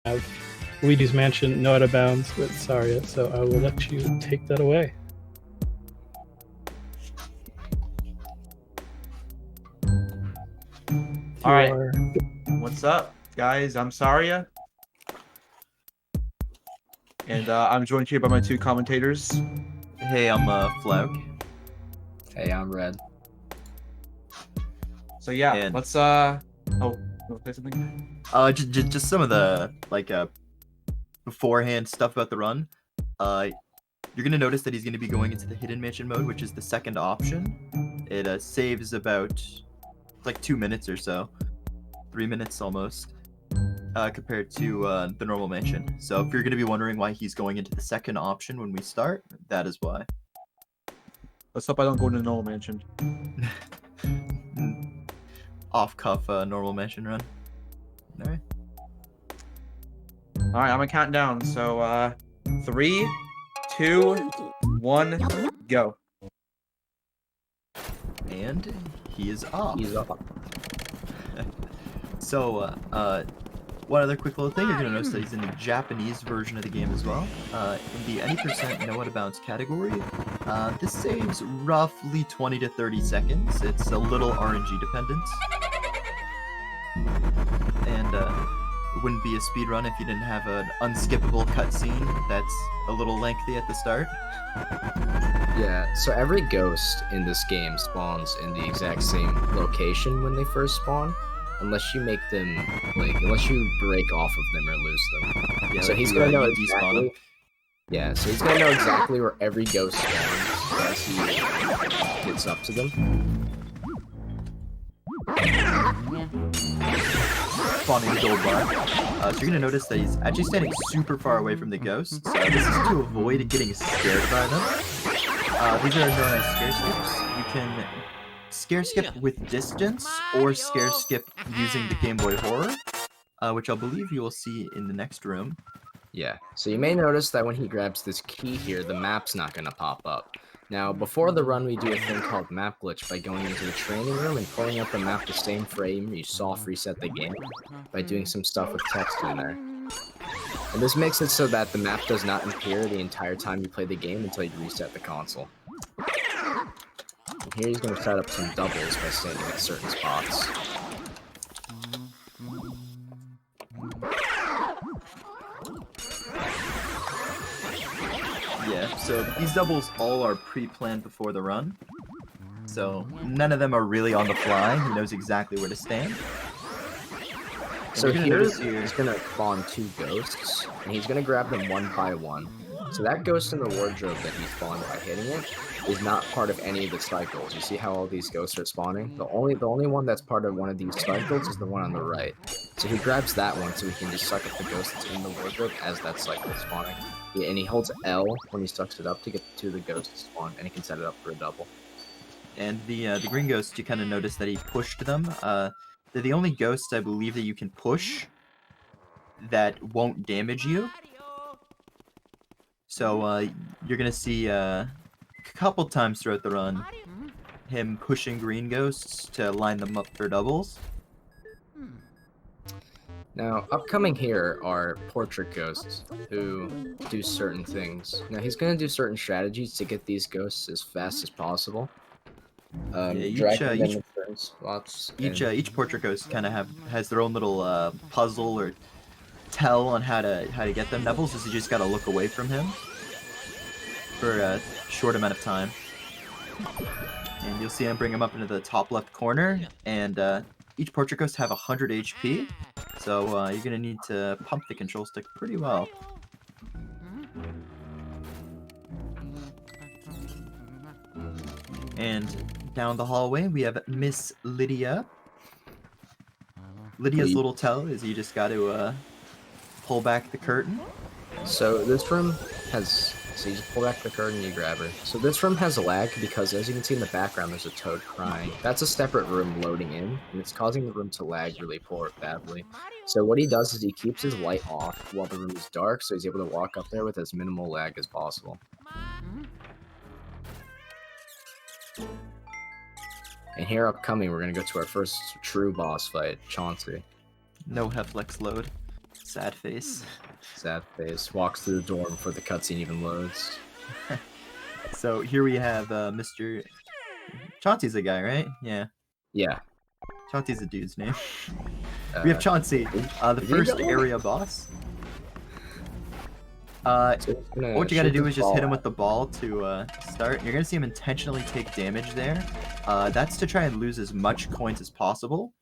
have Luigi's Mansion no out of bounds with Saria, so I will let you take that away. All right. What's up, guys? I'm Saria. And I'm joined here by my two commentators. Hey, I'm Flauk. Hey, I'm Red. So yeah, And- let's oh, you wanna say something? Just some of the beforehand stuff about the run. You're gonna notice that he's gonna be going into the hidden mansion mode, which is the second option. It saves about like 2 minutes or so, 3 minutes almost, compared to the normal mansion. So if you're gonna be wondering why he's going into the second option when we start, that is why. Let's hope I don't go into the normal mansion. Off cuff normal mansion run. All right. All right, I'm gonna count down. So 3, 2, 1, go. And he is off. He's up. So, one other quick little thing, you're gonna notice that he's in the Japanese version of the game as well. In the any percent no out of bounds category, this saves roughly 20 to 30 seconds. It's a little RNG dependent. And it wouldn't be a speed run if you didn't have an unskippable cutscene that's a little lengthy at the start. Yeah, so every ghost in this game spawns in the exact same location when they first spawn, unless you make them, unless you break off of them or lose them. Yeah, So like he's you, gonna know you despawn exactly. him. Yeah, so he's gonna know exactly where every ghost spawns as he gets up to them. Spawning the gold bar. So you're gonna notice that he's actually standing super far away from the ghosts. This is to avoid getting scared by them. These are known as scare skips. You can scare skip with distance or scare skip using the Game Boy Horror, which I believe you will see in the next room. Yeah, so you may notice that when he grabs this key here, the map's not gonna pop up. Now, before the run, we do a thing called map glitch by going into the training room and pulling up the map the same frame you soft reset the game by doing some stuff with text in there. And this makes it so that the map does not appear the entire time you play the game until you reset the console. And here he's going to set up some doubles by standing at certain spots. Yeah, so these doubles all are pre-planned before the run. So none of them are really on the fly. He knows exactly where to stand. So you're gonna here notice here- he's going to spawn two ghosts, and he's going to grab them one by one. So that ghost in the wardrobe that he spawned by hitting it is not part of any of the cycles. You see how all these ghosts are spawning? The only one that's part of one of these cycles is the one on the right. So he grabs that one so he can just suck up the ghost that's in the wardrobe as that cycle is spawning. Yeah, and he holds L when he sucks it up to get to the ghost to spawn, and he can set it up for a double. And the green ghosts, you kind of notice that he pushed them. They're the only ghosts I believe that you can push that won't damage you. So you're gonna see a couple times throughout the run him pushing green ghosts to line them up for doubles. Now, upcoming here are portrait ghosts who do certain things. Now, he's going to do certain strategies to get these ghosts as fast as possible. Dragging them in certain spots. Each portrait ghost kind of has their own little puzzle or tell on how to get them doubles. Is you just gotta look away from him for a short amount of time, and you'll see him bring him up into the top left corner. And each portrait ghost have 100 HP, so you're gonna need to pump the control stick pretty well. And down the hallway we have Miss Lydia. Lydia's little tell is you just got to pull back the curtain. So this room has... So you just pull back the curtain and you grab her. So this room has lag because, as you can see in the background, there's a toad crying. That's a separate room loading in, and it's causing the room to lag really badly. So what he does is he keeps his light off while the room is dark, so he's able to walk up there with as minimal lag as possible. And here upcoming, we're going to go to our first true boss fight, Chauncey. No Heflex load. Sad face. Sad face. Walks through the door before the cutscene even loads. So here we have Mr. Chauncey's a guy, right? Yeah. Yeah. Chauncey's a dude's name. We have Chauncey, the first area boss. What you gotta do is just hit him with the ball to start. You're gonna see him intentionally take damage there. That's to try and lose as much coins as possible.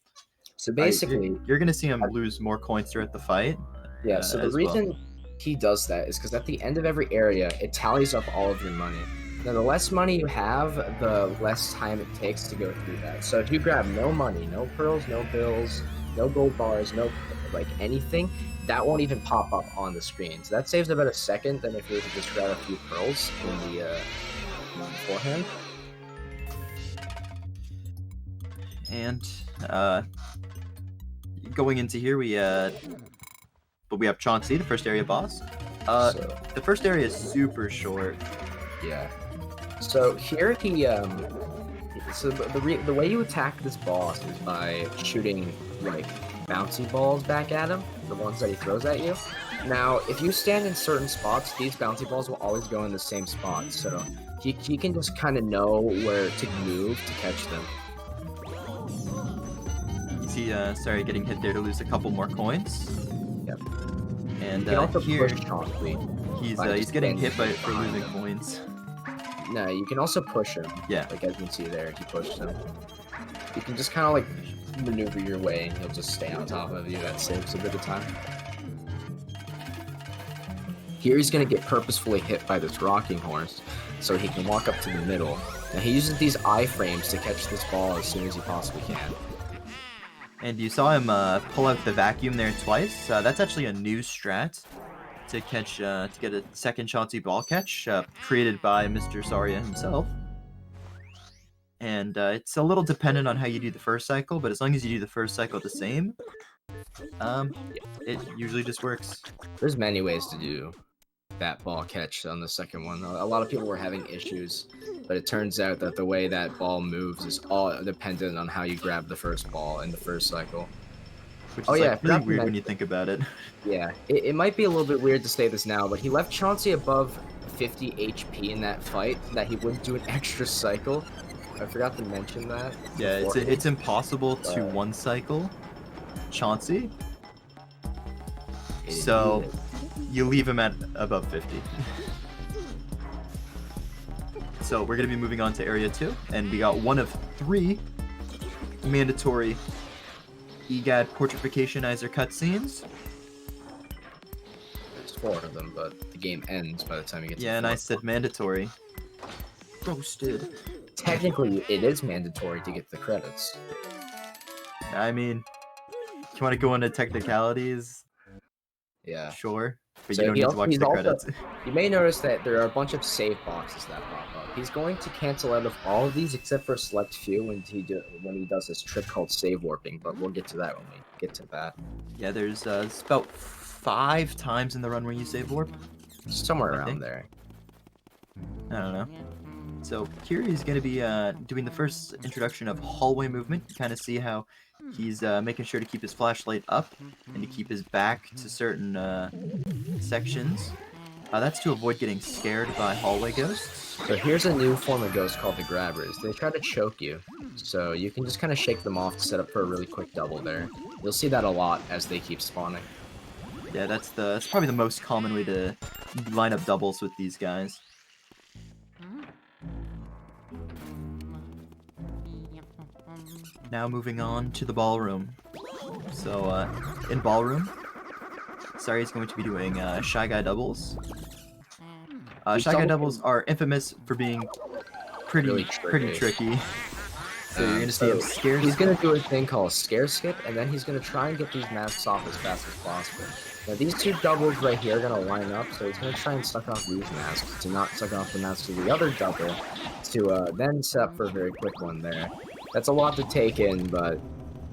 So basically, you're gonna see him lose more coins throughout the fight. Yeah, so the reason he does that is because at the end of every area, it tallies up all of your money. Now, the less money you have, the less time it takes to go through that. So if you grab no money, no pearls, no bills, no gold bars, no like anything, that won't even pop up on the screen. So that saves about a second than if you were to just grab a few pearls in the beforehand. And going into here, we have Chauncey, the first area boss. The first area is super short. Yeah. So here he so the way you attack this boss is by shooting like bouncy balls back at him, the ones that he throws at you. Now, if you stand in certain spots, these bouncy balls will always go in the same spot. So he can just kind of know where to move to catch them. You see, sorry, getting hit there to lose a couple more coins. Yep. And You can also here, push Chauncey. he's getting hit by for losing coins. No, you can also push him. Yeah. Like as you can see there, he pushed him. You can just kind of like maneuver your way and he'll just stay on top of you. That saves a bit of time. Here he's going to get purposefully hit by this rocking horse so he can walk up to the middle. Now he uses these iframes to catch this ball as soon as he possibly can. And you saw him pull out the vacuum there twice. That's actually a new strat to catch, to get a second Chauncey ball catch, created by Mr. Saria himself. And it's a little dependent on how you do the first cycle, but as long as you do the first cycle the same, it usually just works. There's many ways to do that ball catch on the second one. A lot of people were having issues, but it turns out that the way that ball moves is all dependent on how you grab the first ball in the first cycle. Which is like really weird when you think about it. Yeah, it might be a little bit weird to say this now, but he left Chauncey above 50 HP in that fight that he wouldn't do an extra cycle. I forgot to mention that. Yeah, it's impossible to one cycle Chauncey. So you leave him at above 50. So we're gonna be moving on to area 2, and we got one of 3 mandatory EGAD portrificationizer cutscenes. There's 4 of them, but the game ends by the time you get to Yeah, and I said mandatory. Roasted. Technically, it is mandatory to get the credits. I mean, you want to go into technicalities? Yeah. Sure, but So you don't need to watch the credits. You may notice that there are a bunch of save boxes that pop up. He's going to cancel out of all of these except for a select few when he does this trick called save warping, but we'll get to that when we get to that. Yeah, there's it's about 5 times in the run where you save warp. Somewhere I around think. there. I don't know. So here he's going to be doing the first introduction of hallway movement. You kind of see how he's making sure to keep his flashlight up and to keep his back to certain sections. That's to avoid getting scared by hallway ghosts. So here's a new form of ghost called the grabbers. They try to choke you, so you can just kind of shake them off to set up for a really quick double there. You'll see that a lot as they keep spawning. Yeah, that's probably the most common way to line up doubles with these guys. Now moving on to the ballroom. So in ballroom, Sari is going to be doing Shy Guy doubles. Shy Guy doubles are infamous for being pretty tricky. So you're gonna see him scare. He's gonna do a thing called scare skip, and then he's gonna try and get these masks off as fast as possible. Now these 2 doubles right here are gonna line up, so he's gonna try and suck off these masks to not suck off the masks of the other double, to then set up for a very quick one there. That's a lot to take in, but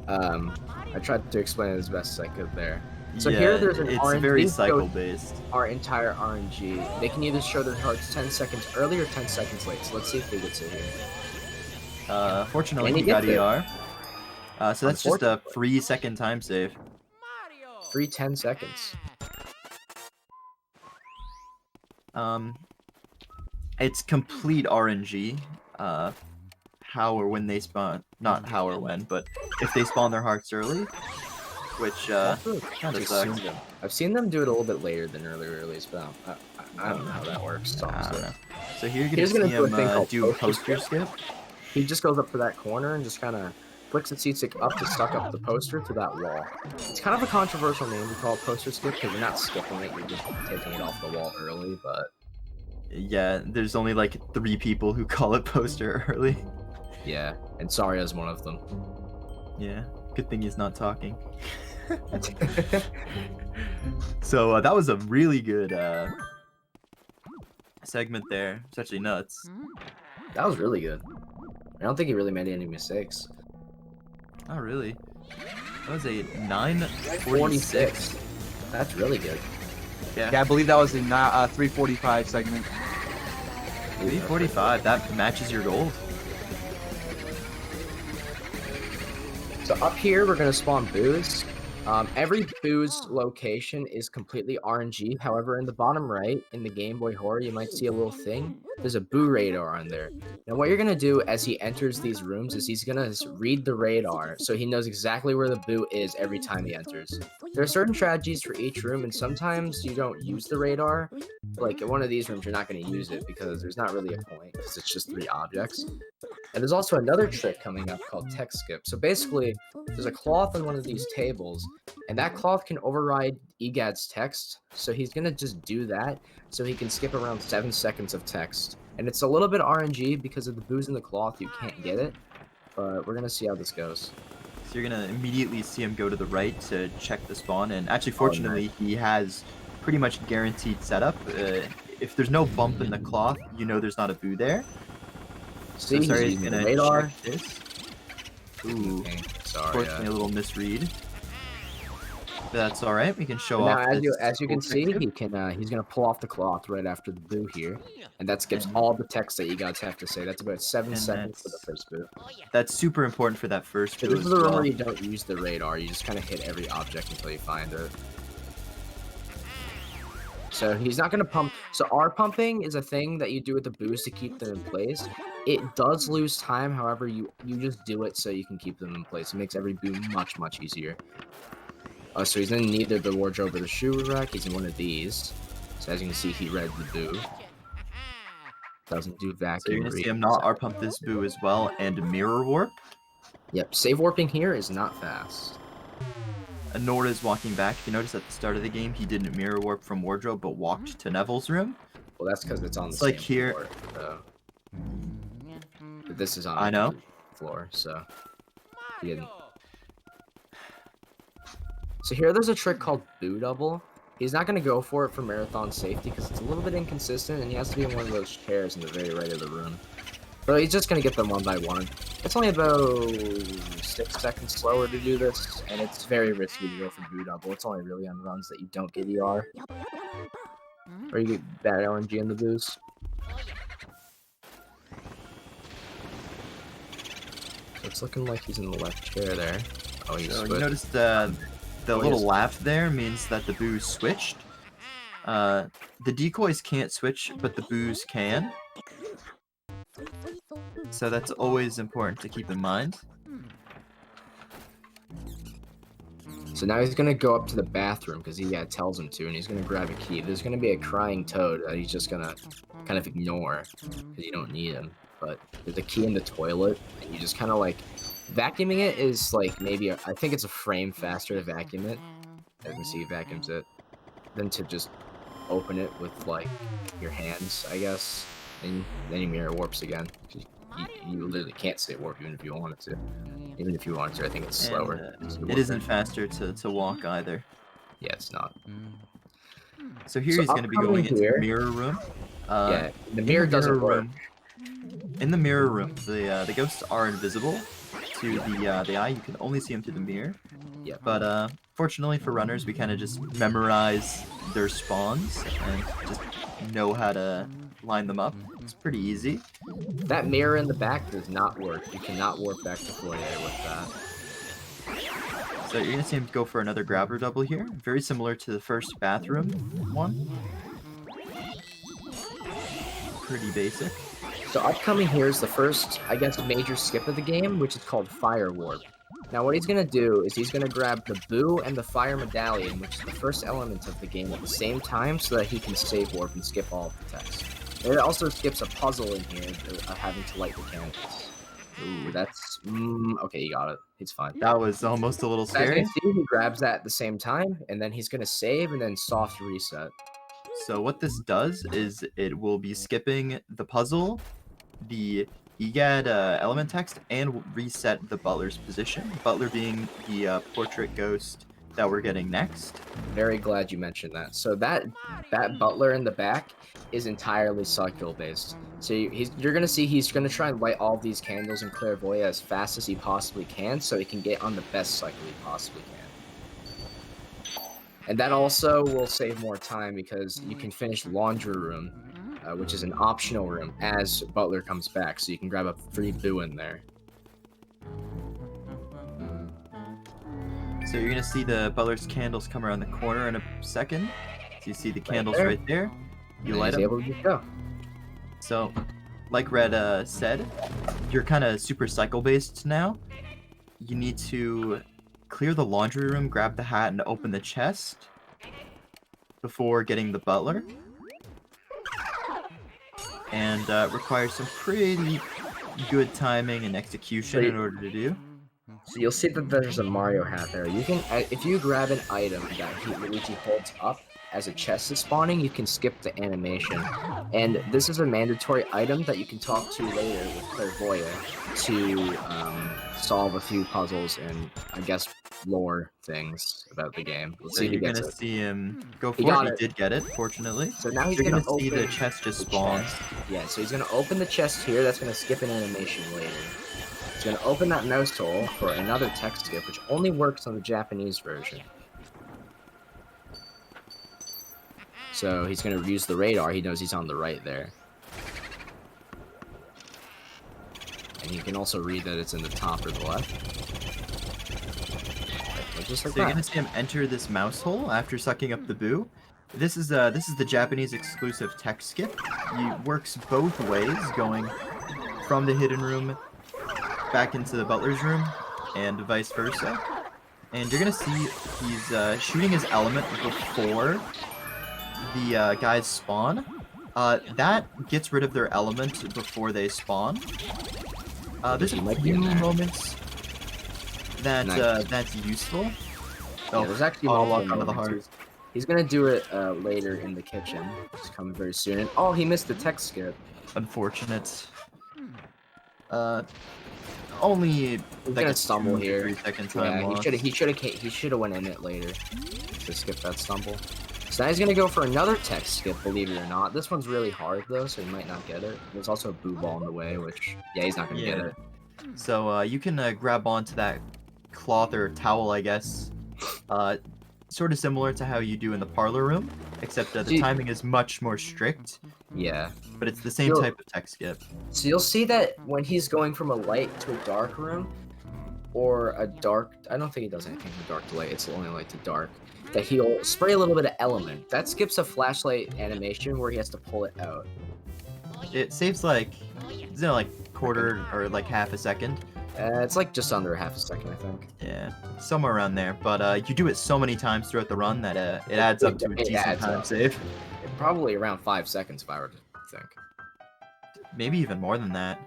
I tried to explain it as best as I could there. So yeah, here there's an it's RNG. very cycle based. Our entire RNG. They can either show their cards 10 seconds early or 10 seconds late. So let's see if they get to here. Fortunately, he got ER. So that's just a free second time save. every 10 seconds. It's complete RNG. How or when they spawn, not how or when, but if they spawn their hearts early, which kind of sucks. I've seen them do it a little bit later than earlier release, but I don't know how that works. I honestly. don't know. So here you're He's gonna gonna see do a thing him called do poster poster skip. He just goes up to that corner and just kind of flicks the C-stick up to suck up the poster to that wall. It's kind of a controversial name to call it poster skip because you're not skipping it, you're just taking it off the wall early, but... Yeah, there's only like 3 people who call it poster early. Yeah, and Sarya's one of them. Yeah, good thing he's not talking. So that was a really good segment there. It's actually nuts. That was really good. I don't think he really made any mistakes. Not really. That was a 9:46. 46. That's really good. Yeah, I believe that was a 3:45 segment. 3:45. That matches your gold. So up here, we're going to spawn booze. Every booze location is completely RNG. However, in the bottom right, in the Game Boy Horror, you might see a little thing. There's a boo radar on there. Now, what you're going to do as he enters these rooms is he's going to read the radar, so he knows exactly where the boo is every time he enters. There are certain strategies for each room, and sometimes you don't use the radar. Like, in one of these rooms, you're not going to use it because there's not really a point, because it's just 3 objects. And there's also another trick coming up called text skip. So basically, there's a cloth on one of these tables, and that cloth can override EGAD's text. So he's going to just do that so he can skip around 7 seconds of text. And it's a little bit RNG because of the booze in the cloth, you can't get it. But we're going to see how this goes. So you're going to immediately see him go to the right to check the spawn. And actually, fortunately, he has pretty much guaranteed setup. If there's no bump in the cloth, you know there's not a boo there. See, So sorry, he's he's using the gonna radar. check this. Ooh, Okay, sorry. unfortunately, a little misread. But that's all right. We can show Now, off. as you can this see, trick he can he's gonna pull off the cloth right after the boo here, and that skips all the text that you guys have to say. That's about 7 And seconds for the first boo. That's super important for that first So boo this is as the room well. where you don't use the radar. You just kind of hit every object until you find it. So he's not gonna pump. So R pumping is a thing that you do with the boos to keep them in place. It does lose time, however, you just do it so you can keep them in place. It makes every boo much easier. So he's in neither the wardrobe or the shoe rack. He's in one of these. So as you can see, he read the boo. Doesn't do vacuum. So you're gonna see read. him not R pump this boo as well, and mirror warp. Yep, save warping here is not fast. Nor is walking back. If you notice at the start of the game, he didn't mirror warp from wardrobe, but walked to Neville's room. Well, that's because it's on the It's same like here- floor. So. But this is on I a know. different floor, so he didn't. So here, there's a trick called boo double. He's not going to go for it for marathon safety because it's a little bit inconsistent, and he has to be in one of those chairs in the very right of the room. So he's just going to get them one by one. It's only about 6 seconds slower to do this, and it's very risky to go for boo double. It's only really on runs that you don't get ER. Or you get bad RNG in the boos. So it's looking like he's in the left chair there. Oh, he's So you switched. noticed the Oh, little yes. laugh there means that the boo switched. The decoys can't switch, but the boos can. So that's always important to keep in mind. So now he's gonna go up to the bathroom because he tells him to, and he's gonna grab a key. There's gonna be a crying toad that he's just gonna kind of ignore because you don't need him. But there's a key in the toilet, and you just kind of like vacuuming it is like maybe I think it's a frame faster to vacuum it. As you can see, he vacuums it than to just open it with like your hands, I guess. And then you mirror warps again. You literally can't stay warp even if you wanted to. Even if you wanted to, I think it's slower. And, it isn't faster to walk either. Yeah, it's not. So here So he's going to be going upcoming into here- the mirror room. Yeah, the in mirror doesn't work. room- In the mirror room, the ghosts are invisible to the eye. You can only see them through the mirror. Yeah. But fortunately for runners, we kind of just memorize their spawns and just know how to line them up. It's pretty easy. That mirror in the back does not work. You cannot warp back to Foyer with that. So So you're gonna see him go for another grabber double here, very similar to the first bathroom one. Pretty basic. So upcoming here is the first, I guess, major skip of the game, which is called Fire Warp. Now what he's going to do is he's going to grab the Boo and the Fire Medallion, which is the first element of the game, at the same time so that he can save warp and skip all of the text. And it also skips a puzzle in here, having to light the candles. Ooh, that's... okay, you got it. It's fine. That was almost a little As you scary. can see, he grabs that at the same time, and then he's going to save and then soft reset. So what this does is it will be skipping the puzzle, the EGAD element text, and reset the Butler's position. Butler being the portrait ghost that we're getting next. Very glad you mentioned that. So that Butler in the back is entirely cycle based. So you're gonna see he's gonna try and light all these candles in Clairvoyant as fast as he possibly can, so he can get on the best cycle he possibly can. And that also will save more time because you can finish Laundry Room, which is an optional room, as Butler comes back, so you can grab a free Boo in there. So you're gonna see the Butler's candles come around the corner in a second. So you see the candles there. right there. You And light he's them. able to just go. So, like Red said, you're kind of super cycle based now. You need to clear the laundry room, grab the hat, and open the chest before getting the Butler. And requires some pretty good timing and execution in order to do. So you'll see that there's a Mario hat there. You can, if you grab an item that Luigi holds up as a chest is spawning, you can skip the animation. And this is a mandatory item that you can talk to later with Clairvoyant to solve a few puzzles and, I guess, lore things about the game. Let's So see if he you're gets gonna it. see him go He for got it. it. He did get it, fortunately. So now he's You're gonna gonna see open the chest just the spawn. chest. Yeah, so he's gonna open the chest here. That's gonna skip an animation later. He's gonna open that mouse hole for another text skip, which only works on the Japanese version. So he's gonna use the radar. He knows he's on the right there. And he can also read that it's in the top or the left. Right, just like So you're that. gonna see him enter this mouse hole after sucking up the Boo. This is the Japanese exclusive text skip. It works both ways, going from the hidden room back into the Butler's room, and vice versa. And you're gonna see he's shooting his element before the guys spawn. That gets rid of their element before they spawn. There's He a might be few in there. moments that Nice. that's useful. Yeah, there's actually I'll multiple walk onto the moments. heart. He's gonna do it later in the kitchen. It's coming very soon. And oh, he missed the text skip. Unfortunate. Only He's like gonna a stumble 2 to here. 3 second time Yeah, loss. he should have went in it later to skip that stumble. So now he's gonna go for another text skip, believe it or not. This one's really hard though, so he might not get it. There's also a Boo Ball in the way, which yeah, he's not gonna get Yeah. it. So you can grab onto that cloth or towel, I guess. Sort of similar to how you do in the parlor room, except the See- timing is much more strict. Yeah. But it's the same You'll- type of text skip. So you'll see that when he's going from a light to a dark room, or a dark, I don't think he does anything from dark to light, it's only light to dark, that he'll spray a little bit of element. That skips a flashlight animation where he has to pull it out. It saves like, is it like quarter or like half a second? It's like just under a half a second, I think. Yeah, somewhere around there. But you do it so many times throughout the run that it adds up to a It decent adds time up. save. Probably around 5 seconds if I were to think. Maybe even more than that.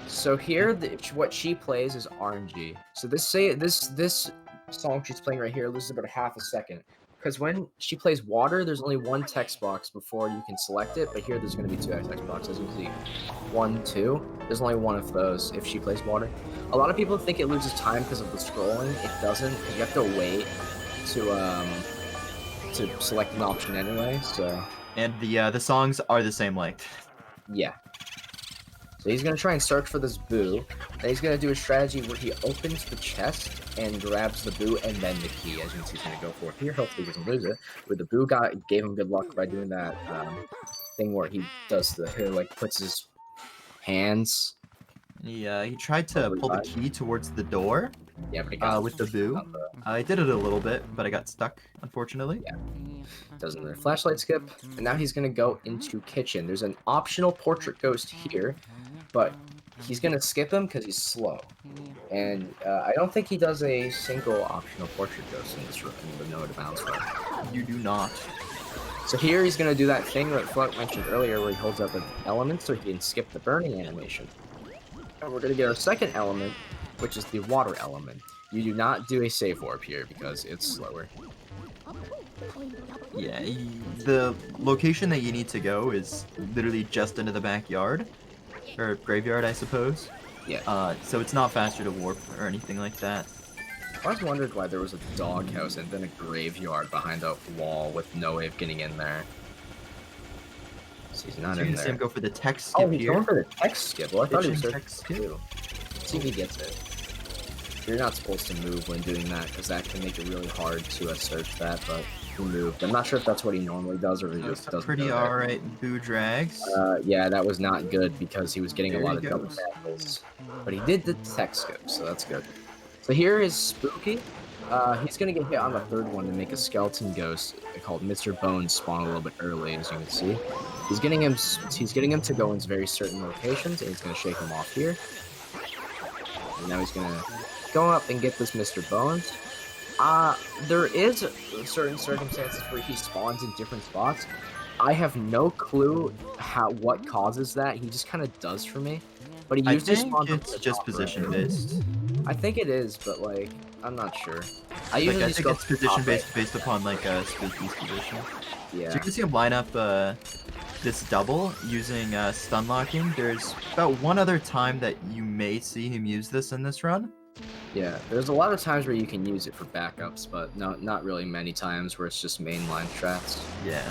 So here, what she plays is RNG. So this song she's playing right here loses about a half a second. Because when she plays water, there's only one text box before you can select it, but here there's going to be two text boxes. You can see 1, 2. There's only one of those if she plays water. A lot of people think it loses time because of the scrolling. It doesn't. You have to wait to select an option anyway. So And the songs are the same length. yeah. So he's gonna try and search for this Boo. Then he's gonna do a strategy where he opens the chest and grabs the Boo and then the key. As you can see, he's gonna go for it here. Hopefully, he doesn't lose it. But the Boo gave him good luck by doing that thing where he does puts his hands. He tried to Probably pull the right. key towards the door, Yeah, but it got with the boo. on the- I did it a little bit, but I got stuck, unfortunately. Yeah. Does another flashlight skip, and now he's gonna go into kitchen. There's an optional portrait ghost here, but he's gonna skip him because he's slow. And I don't think he does a single optional portrait ghost in this in the no out of bounds run. You do not. So here he's gonna do that thing that Fluck mentioned earlier, where he holds up an element so he can skip the burning animation. And we're gonna get our second element, which is the water element. You do not do a save warp here because it's slower. Yeah, the location that you need to go is literally just into the backyard. Or graveyard, I suppose. Yeah. So it's not faster to warp or anything like that. I always wondered why there was a doghouse and then a graveyard behind a wall with no way of getting in there. So he's not So you're in gonna see him there. go for the text skip Oh, he's here. going for the text skip. Well, I thought he was Kitchen searching text skip. too. See if he gets it. You're not supposed to move when doing that because that can make it really hard to search that, but he moved. I'm not sure if that's what he normally does or if he That just was a doesn't. pretty know that. alright boo drags. Yeah, that was not good because he was getting There a lot he of double goes. tackles. But he did the text skip, so that's good. So here is Spooky. He's gonna get hit on the third one to make a skeleton ghost called Mr. Bones spawn a little bit early, as you can see. He's getting him to go in very certain locations, and he's gonna shake him off here. And now he's gonna go up and get this Mr. Bones. There is certain circumstances where he spawns in different spots. I have no clue what causes that. He just kind of does for me. But he I usually think spawns up it's the just top position right. based. I think it is, but like I'm not sure. I Like, usually I just think go it's for the position top based based upon like Spooky's position. right. So Yeah. you can see him line up this double using stun locking. There's about one other time that you may see him use this in this run. Yeah, there's a lot of times where you can use it for backups, but not really many times where it's just mainline strats. Yeah.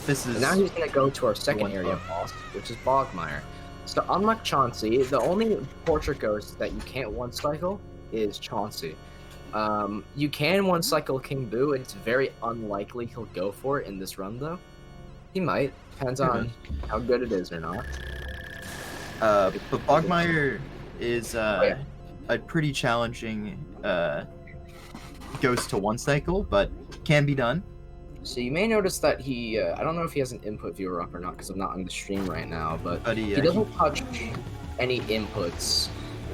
This is And now he's gonna go to our second one area bug. boss, which is Bogmire. So unlike Chauncey, the only portrait ghost that you can't one cycle is Chauncey. You can one cycle King Boo, and it's very unlikely he'll go for it in this run though. He might, depends on how good it is or not. but Bogmire is yeah. a pretty challenging ghost to one cycle, but can be done. So you may notice that he, I don't know if he has an input viewer up or not because I'm not on the stream right now, but But he doesn't touch any inputs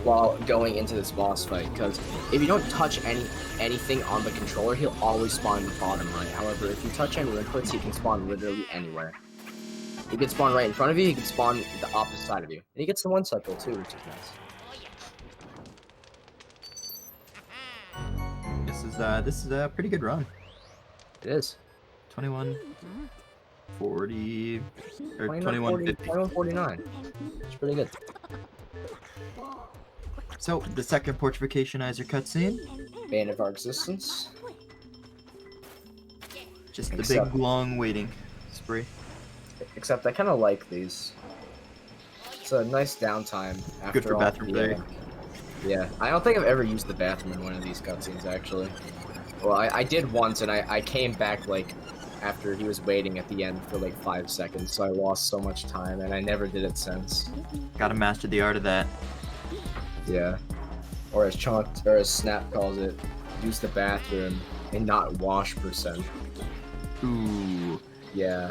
while going into this boss fight, because if you don't touch anything on the controller, he'll always spawn in the bottom right. However, if you touch any inputs, he can spawn literally anywhere. He can spawn right in front of you, he can spawn the opposite side of you. And he gets the one cycle too, which is nice. This is a pretty good run. It is. 2140 or 2140, 2150. 2149. It's pretty good. So the second portrificationizer cutscene, Bane of our existence. just the Except- big long waiting spree. Except I kind of like these. It's a nice downtime after Good for all bathroom the, break. Yeah, I don't think I've ever used the bathroom in one of these cutscenes, actually. Well, I did once, and I came back, like, after he was waiting at the end for, like, 5 seconds, so I lost so much time, and I never did it since. Gotta master the art of that. Yeah. Or as Snap calls it, use the bathroom and not wash %. Ooh. Yeah.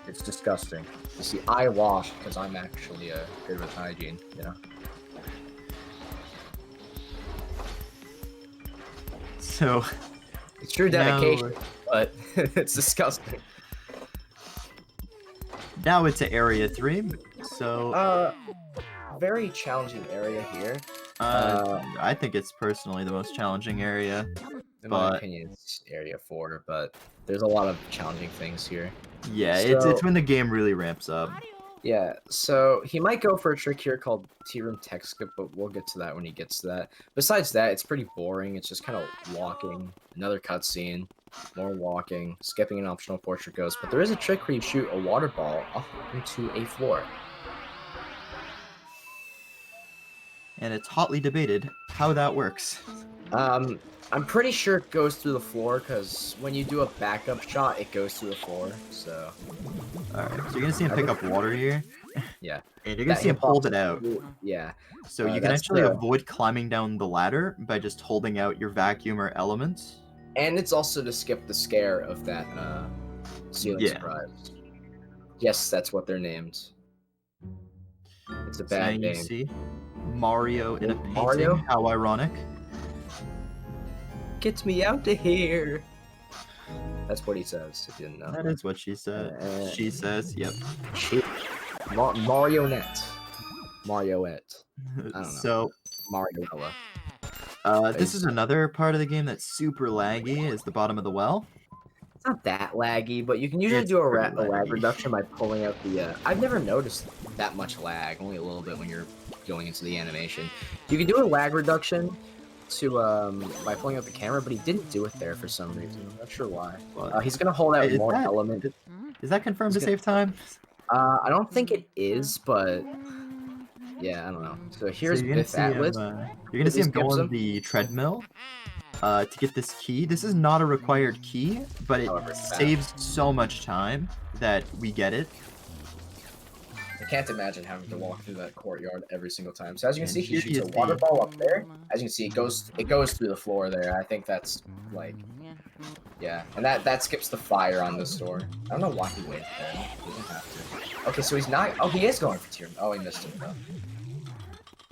It's disgusting. You see, I wash because I'm actually good with hygiene, you know? So It's true now- dedication, but it's disgusting. Now it's at Area 3, so Very challenging area here. I think it's personally the most challenging area. In my but- opinion, it's area 4, but there's a lot of challenging things here. Yeah, So- it's when the game really ramps up. Yeah, so he might go for a trick here called T-Room Tech Skip, but we'll get to that when he gets to that. Besides that, it's pretty boring. It's just kind of walking, another cutscene, more walking, skipping an optional portrait ghost. But there is a trick where you shoot a water ball up into a floor. And it's hotly debated how that works. I'm pretty sure it goes through the floor because when you do a backup shot, it goes through the floor. So Alright, so you're gonna see him I pick think- up water here. yeah, And you're gonna see him hitbox hold is it out. Yeah, So you can that's actually the- avoid climbing down the ladder by just holding out your vacuum or element. and it's also to skip the scare of that ceiling Yeah. surprise. Yes, that's what they're named. It's a So now bad you name. see Mario in a painting. Mario? How ironic. Get me out of here. That's what he says. If you didn't know. That is what she said. She says, yep. Marionette. Marioette. I don't know. So, Marionella. this is another part of the game that's super laggy, is the bottom of the well. It's not that laggy, but you can usually It's do a pretty lag laggy. reduction by pulling out the. I've never noticed that much lag, only a little bit when you're going into the animation. You can do a lag reduction to by pulling out the camera, but he didn't do it there for some reason. I'm not sure why. What? He's gonna hold out Is more that- element. Is that confirmed to He's gonna- save time? I don't think it is, but yeah, I don't know. So here's So you're gonna Biff see him, Atlas. you're gonna see This him go gives on him- the treadmill to get this key. This is not a required key, but it However, it's saves so much time that we get it. I can't imagine having to walk through that courtyard every single time. So as you can And see, he here shoots a is water the- ball up there. As you can see, it goes through the floor there. I think that's like, yeah, and that skips the fire on this door. I don't know why he waited there. He didn't have to. Okay, so he's not. Oh, he is going for tier. Oh, he missed it though.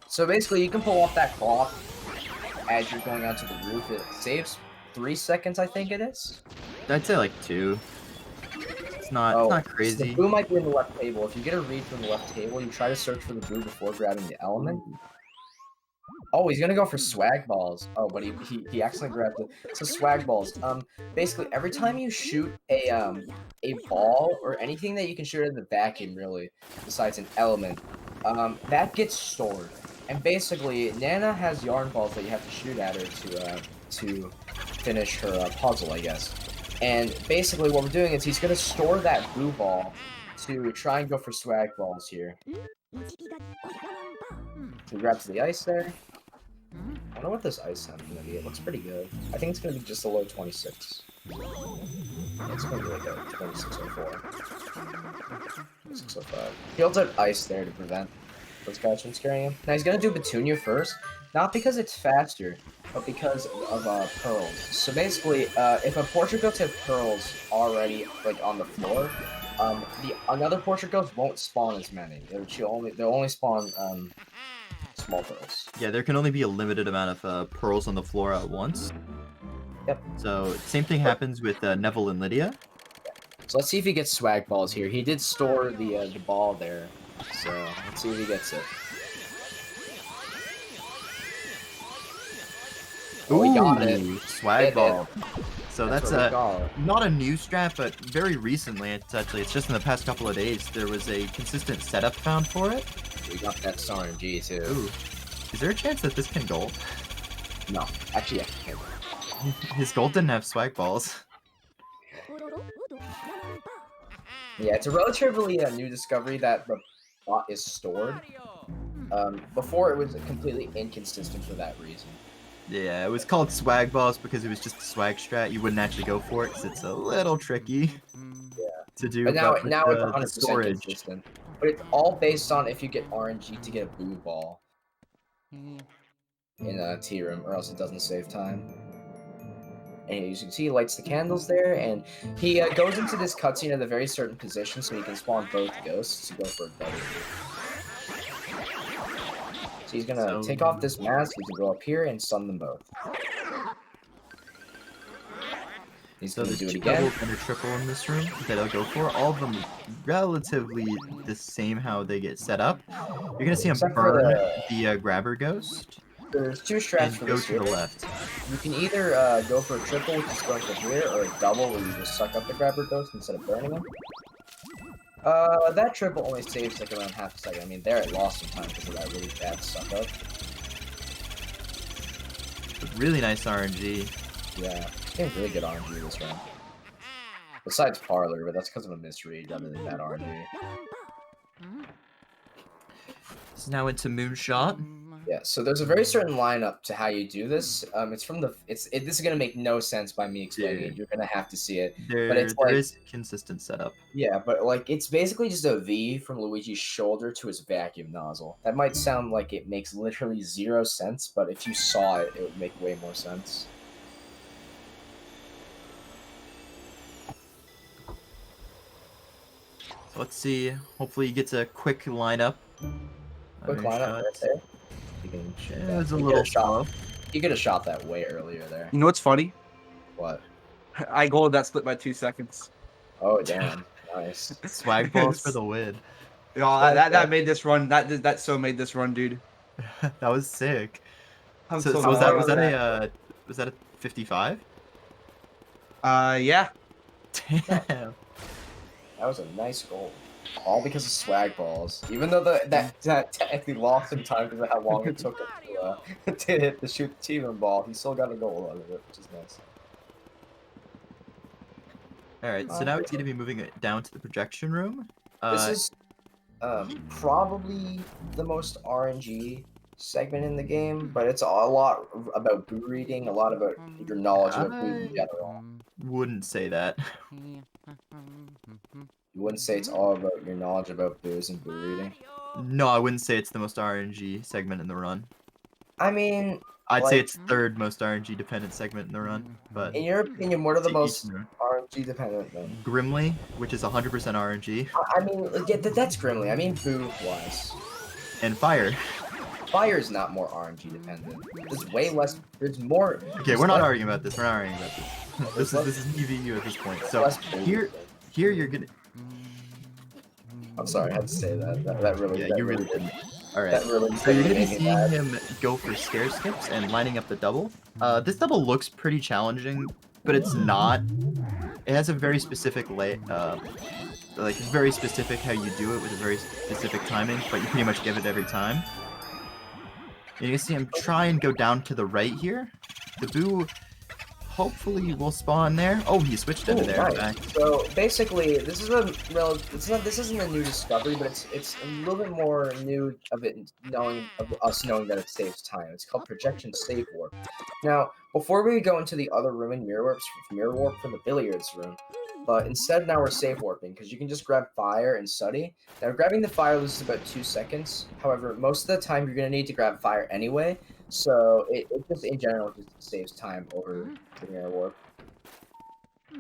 So basically, you can pull off that cloth as you're going onto the roof. It saves 3 seconds, I think it is. I'd say like 2. It's not Oh, not The crazy. boo might be in the left table. If you get a read from the left table, you try to search for the boo before grabbing the element. Oh, he's gonna go for swag balls. Oh, but he accidentally grabbed it. So swag balls. Basically every time you shoot a ball or anything that you can shoot in the vacuum, really, besides an element, that gets stored. And basically, Nana has yarn balls that you have to shoot at her to finish her puzzle, I guess. And basically, what we're doing is he's gonna store that boo ball to try and go for swag balls here. He grabs the ice there. I don't know what this ice sound's gonna be. It looks pretty good. I think it's gonna be just a low 26. Yeah, it's gonna be like a 2604. 2605. He holds out ice there to prevent those guys from scaring him. Now he's gonna do Petunia first, not because it's faster, but because of pearls. So basically, if a portrait ghost has pearls already like on the floor, another portrait ghost won't spawn as many. They'll only spawn small pearls. Yeah, there can only be a limited amount of pearls on the floor at once. Yep. So same thing happens with Neville and Lydia. So let's see if he gets swag balls here. He did store the ball there, so let's see if he gets it. Oh, he got it. Ooh, swag Hit it. ball. So that's what we call it. not a new strat, but very recently, it's just in the past couple of days, there was a consistent setup found for it. We got that RNG too. Ooh. Is there a chance that this can gold? No, actually, yeah. His gold didn't have swag balls. Yeah, it's a relatively new discovery that the bot is stored. Before it was completely inconsistent for that reason. Yeah, it was called swag balls because it was just a swag strat. You wouldn't actually go for it because it's a little tricky to do. But now, with now it's the 100% storage. consistent. But it's all based on if you get RNG to get a boo ball in a tea room, or else it doesn't save time. And as you can see, he lights the candles there, and he goes into this cutscene at a very certain position so he can spawn both ghosts to go for a double. So he's gonna take off this mask, he's gonna go up here and stun them both. He's So gonna there's do it two again. double and a triple in this room that I'll go for. All of them relatively the same how they get set up. You're gonna see him Except for burn the grabber ghost There's two strats and for go this to here. the left. You can either go for a triple, which is going for here, or a double, where you just suck up the grabber ghost instead of burning him. That triple only saves like around half a second. I mean, there it lost some time because of that really bad suck up. Really nice RNG. Yeah, getting really good RNG this round. Besides Parlor, but that's because of a misread rather than bad RNG. It's now into Moonshot. Yeah, so there's a very certain lineup to how you do this. It's from the this is gonna make no sense by me explaining it. You're gonna have to see it. But it's There like is consistent setup. yeah, but like it's basically just a V from Luigi's shoulder to his vacuum nozzle. That might sound like it makes literally 0 sense, but if you saw it, it would make way more sense. So let's see. Hopefully he gets a quick lineup. Quick Another lineup right shot. there. You can shoot Yeah, that. it's a You little could've shot- slow. You could have shot that way earlier there. You know what's funny? What? I goaled that split by 2 seconds. Oh damn! Nice. Swag balls for the win. Oh, that made this run. That so made this run, dude. That was sick. I'm So so was proud that of was that a 55? Yeah. Damn. That was a nice goal. All because of swag balls. Even though that technically lost him time because of how long it took him to shoot the team ball, he still got a goal out of it, which is nice. All right, so now he's gonna be moving it down to the projection room. This is probably the most RNG segment in the game, but it's a lot about boo reading, a lot about your knowledge of boo in general. Wouldn't say that. You wouldn't say it's all about your knowledge about boos and boo reading. No, I wouldn't say it's the most RNG segment in the run. I mean, I'd like, say it's third most RNG dependent segment in the run, but in your opinion, what are the to each most in their own. RNG dependent then? Grimly, which is 100% RNG, I mean, yeah, that's Grimly. I mean, boo wise. and Fire. Fire is not more RNG dependent. There's way less. There's more. Okay, we're not arguing about this. We're not arguing about this. This is me being you at this point. So here you're gonna. I'm sorry, I had to say that. That really. Yeah, that you really did. didn't. All right. That really. So you're gonna be made me seeing mad. him go for stair skips and lining up the double. This double looks pretty challenging, but it's not. It has a very specific like it's very specific how you do it with a very specific timing, but you pretty much give it every time. And you can see him try and go down to the right here. The boo hopefully will spawn there. Oh, he switched into there. Right. Back. So basically, this is this isn't a new discovery, but it's a little bit more new of us knowing that it saves time. It's called projection save warp. Now, before we go into the other room in mirror warp from the billiards room, but instead now we're save warping because you can just grab fire and study. Now grabbing the fire loses about 2 seconds. However, most of the time you're gonna need to grab fire anyway. So it just in general just saves time over the mirror warp. So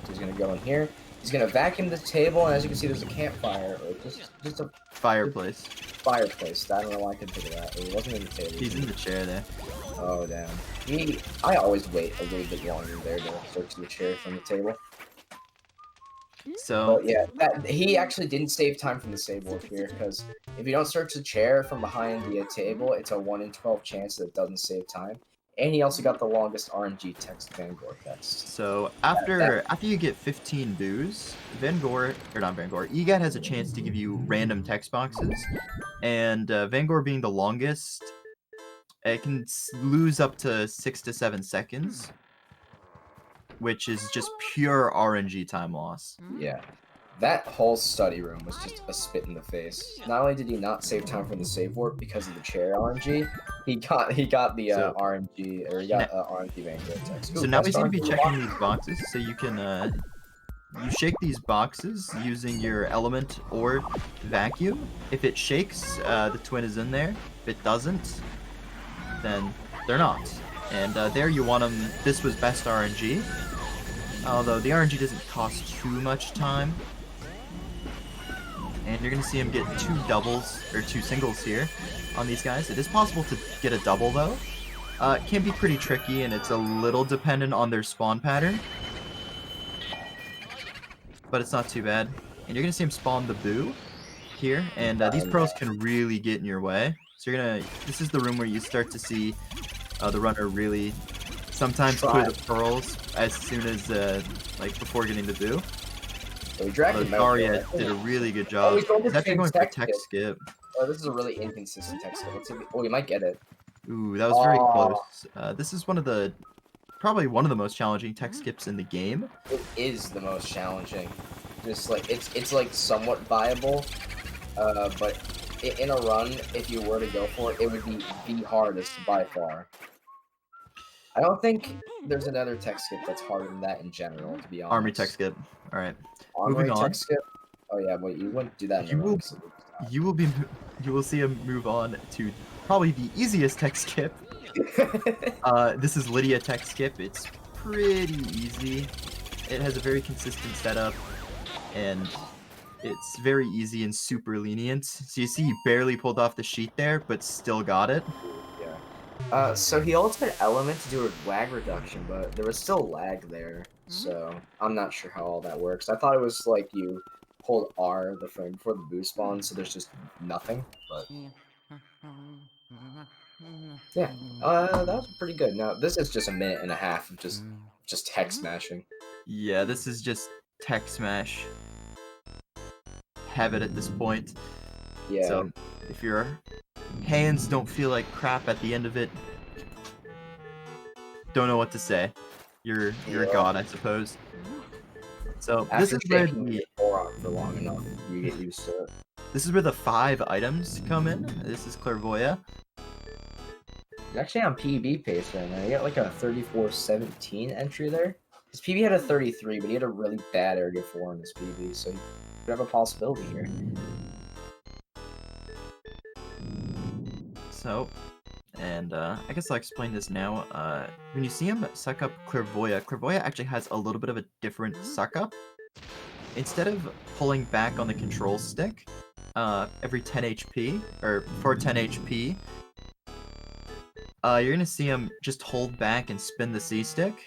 he's gonna go in here. He's gonna vacuum the table, and as you can see, there's a campfire or just a Fireplace. fireplace. I don't know why I couldn't think of that. It wasn't in the table. He's in the chair there. Oh damn. I always wait a little bit longer there to search the chair from the table. So But yeah, he actually didn't save time from the save warp here because if you don't search the chair from behind the table, it's a 1 in 12 chance that it doesn't save time. And he also got the longest RNG text Vanguard text. So after you get 15 boos, EGAT has a chance to give you random text boxes, and Vanguard being the longest, it can lose up to 6 to 7 seconds, which is just pure RNG time loss. Yeah. That whole study room was just a spit in the face. Not only did he not save time from the save warp because of the chair RNG, he got the RNG Vanguard text. So now he's gonna be checking these boxes, so you can you shake these boxes using your element or vacuum. If it shakes, the twin is in there. If it doesn't, then they're not. And there you want them. This was best RNG, although the RNG doesn't cost too much time. And you're gonna see him get 2 doubles or 2 singles here on these guys. It is possible to get a double though. It can be pretty tricky, and it's a little dependent on their spawn pattern, but it's not too bad. And you're gonna see him spawn the boo here, and these pearls can really get in your way. So this is the room where you start to see the runner really sometimes clear the pearls as soon as before getting the boo. So Daria did a really good job. He's actually going for text skip. Oh, this is a really inconsistent text skip. Let's see you might get it. Ooh, that was very close. This is probably one of the most challenging text skips in the game. It is the most challenging. Just like it's like somewhat viable, But in a run, if you were to go for it, it would be the hardest by far. I don't think there's another tech skip that's harder than that in general, to be honest. Armory tech skip. All right. Armory Moving on. tech skip? Oh yeah, wait, you wouldn't do that in a run. You will see him move on to probably the easiest tech skip. This is Lydia tech skip. It's pretty easy. It has a very consistent setup, and it's very easy and super lenient. So you see he barely pulled off the sheet there, but still got it. Yeah. So he also had element to do a lag reduction, but there was still lag there. So I'm not sure how all that works. I thought it was like you hold R the frame before the boost spawns, so there's just nothing. But yeah, that was pretty good. Now this is just a minute and a half of just tech smashing. Yeah, this is just tech smash. Have it at this point. Yeah. So if your hands don't feel like crap at the end of it, don't know what to say. You're a god, I suppose. So After this is where shaking your forearm for long enough, you get used to it. This is where the 5 items come in. This is Clairvoya. He's actually on PB pace right now. He got like a 34-17 entry there. His PB had a 33, but he had a really bad area 4 in his PB, so he could have a possibility here. So, and I guess I'll explain this now. When you see him suck up Clairvoya, Clairvoya actually has a little bit of a different suck up. Instead of pulling back on the control stick every 10 HP, or for 10 HP, you're gonna see him just hold back and spin the C stick.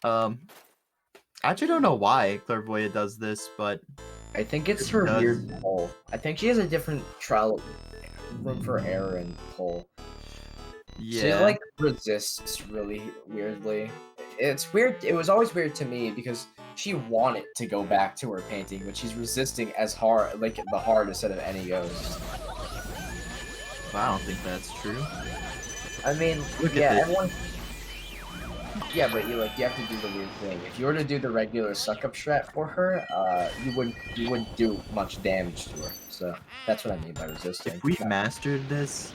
I actually don't know why Clairvoya does this, but I think it's her weird pull. I think she has a different trial room for error and pull. yeah. She like resists really weirdly. It's weird. It was always weird to me because she wanted to go back to her painting, but she's resisting as hard, like the hardest out of any ghost. I don't think that's true. I mean, Look yeah, at this. everyone. Yeah, but you have to do the weird thing. If you were to do the regular suck up strat for her, you wouldn't do much damage to her. So that's what I mean by resisting. If we mastered this,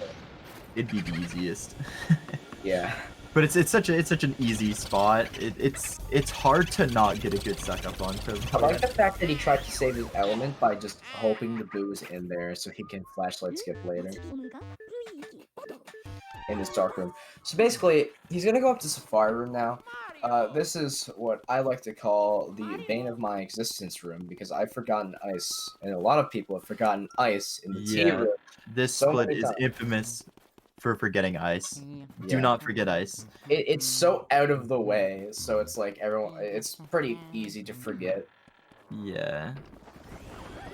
it'd be the easiest. Yeah. But it's such an easy spot. It's hard to not get a good suck up on Clairvoya. I like the fact that he tried to save his element by just hoping the boo is in there so he can flashlight skip later in his dark room. So basically, he's gonna go up to Safari room now. This is what I like to call the bane of my existence room because I've forgotten ice, and a lot of people have forgotten ice in the T room. This so split many is times. infamous for forgetting ice. Do Yeah. not forget ice. It's so out of the way, so it's like everyone. It's pretty easy to forget. Yeah.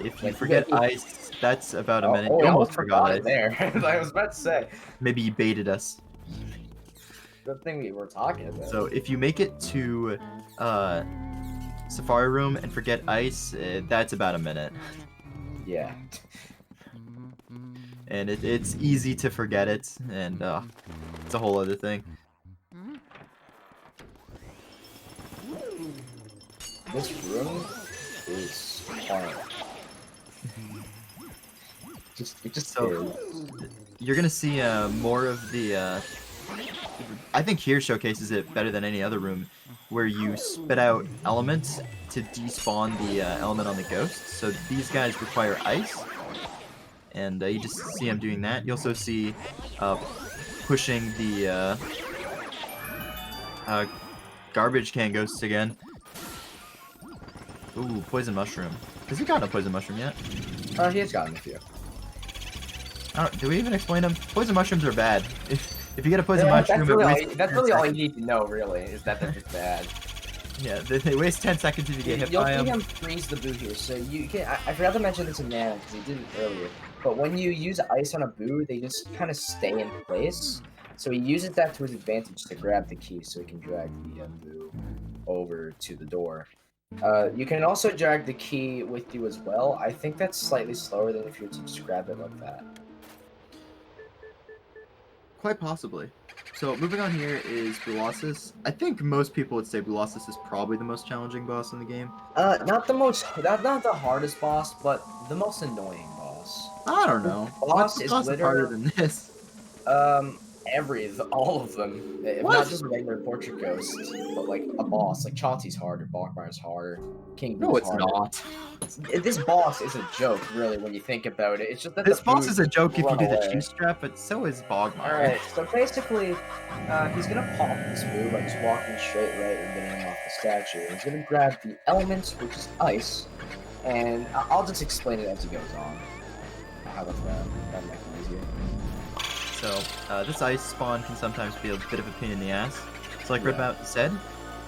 If you Like, forget yeah, ice, that's about a minute. Oh, You I almost almost forgot it ice. there. I was about to say. Maybe you baited us. The thing we were talking about. So if you make it to Safari room and forget ice, that's about a minute. Yeah. And it's easy to forget it, and it's a whole other thing. This room is hard. It just So- is. You're gonna see more of the. I think here showcases it better than any other room, where you spit out elements to despawn the element on the ghost. So these guys require ice, and you just see him doing that. You also see pushing the garbage can ghosts again. Ooh, poison mushroom. Has he gotten a poison mushroom yet? He has gotten a few. Do we even explain them? Poison mushrooms are bad. If you get a poison mushroom, That's really all you need to know, really, is that they're just bad. Yeah, they waste 10 seconds if you get hit You'll by see them. him freeze the boo here, so you can. I forgot to mention this in Nano because he did it earlier. But when you use ice on a boo, they just kind of stay in place. So he uses that to his advantage to grab the key, so he can drag the boo over to the door. You can also drag the key with you as well. I think that's slightly slower than if you were to just grab it like that. quite possibly. So moving on here is Bulossus. I think most people would say Bulossus is probably the most challenging boss in the game. Not the hardest boss, but the most annoying boss. I don't know. Boss What's is boss harder literally than this? all of them. If What? not just regular portrait ghosts, but like a boss. Like Chauncey's harder, Bachmeyer's harder, King No, Boo's it's harder. not. This boss is a joke, really, when you think about it. It's just that This the boss Boos is a joke if you run do the away. cheese strap, but so is Bogmire. Alright, so basically, he's gonna pop this Boo by just walking straight right and getting him off the statue. He's gonna grab the elements, which is ice, and I'll just explain it as he goes on. How about that? That might be easier. So, this ice spawn can sometimes be a bit of a pain in the ass. So like Red Yeah. Mountain said,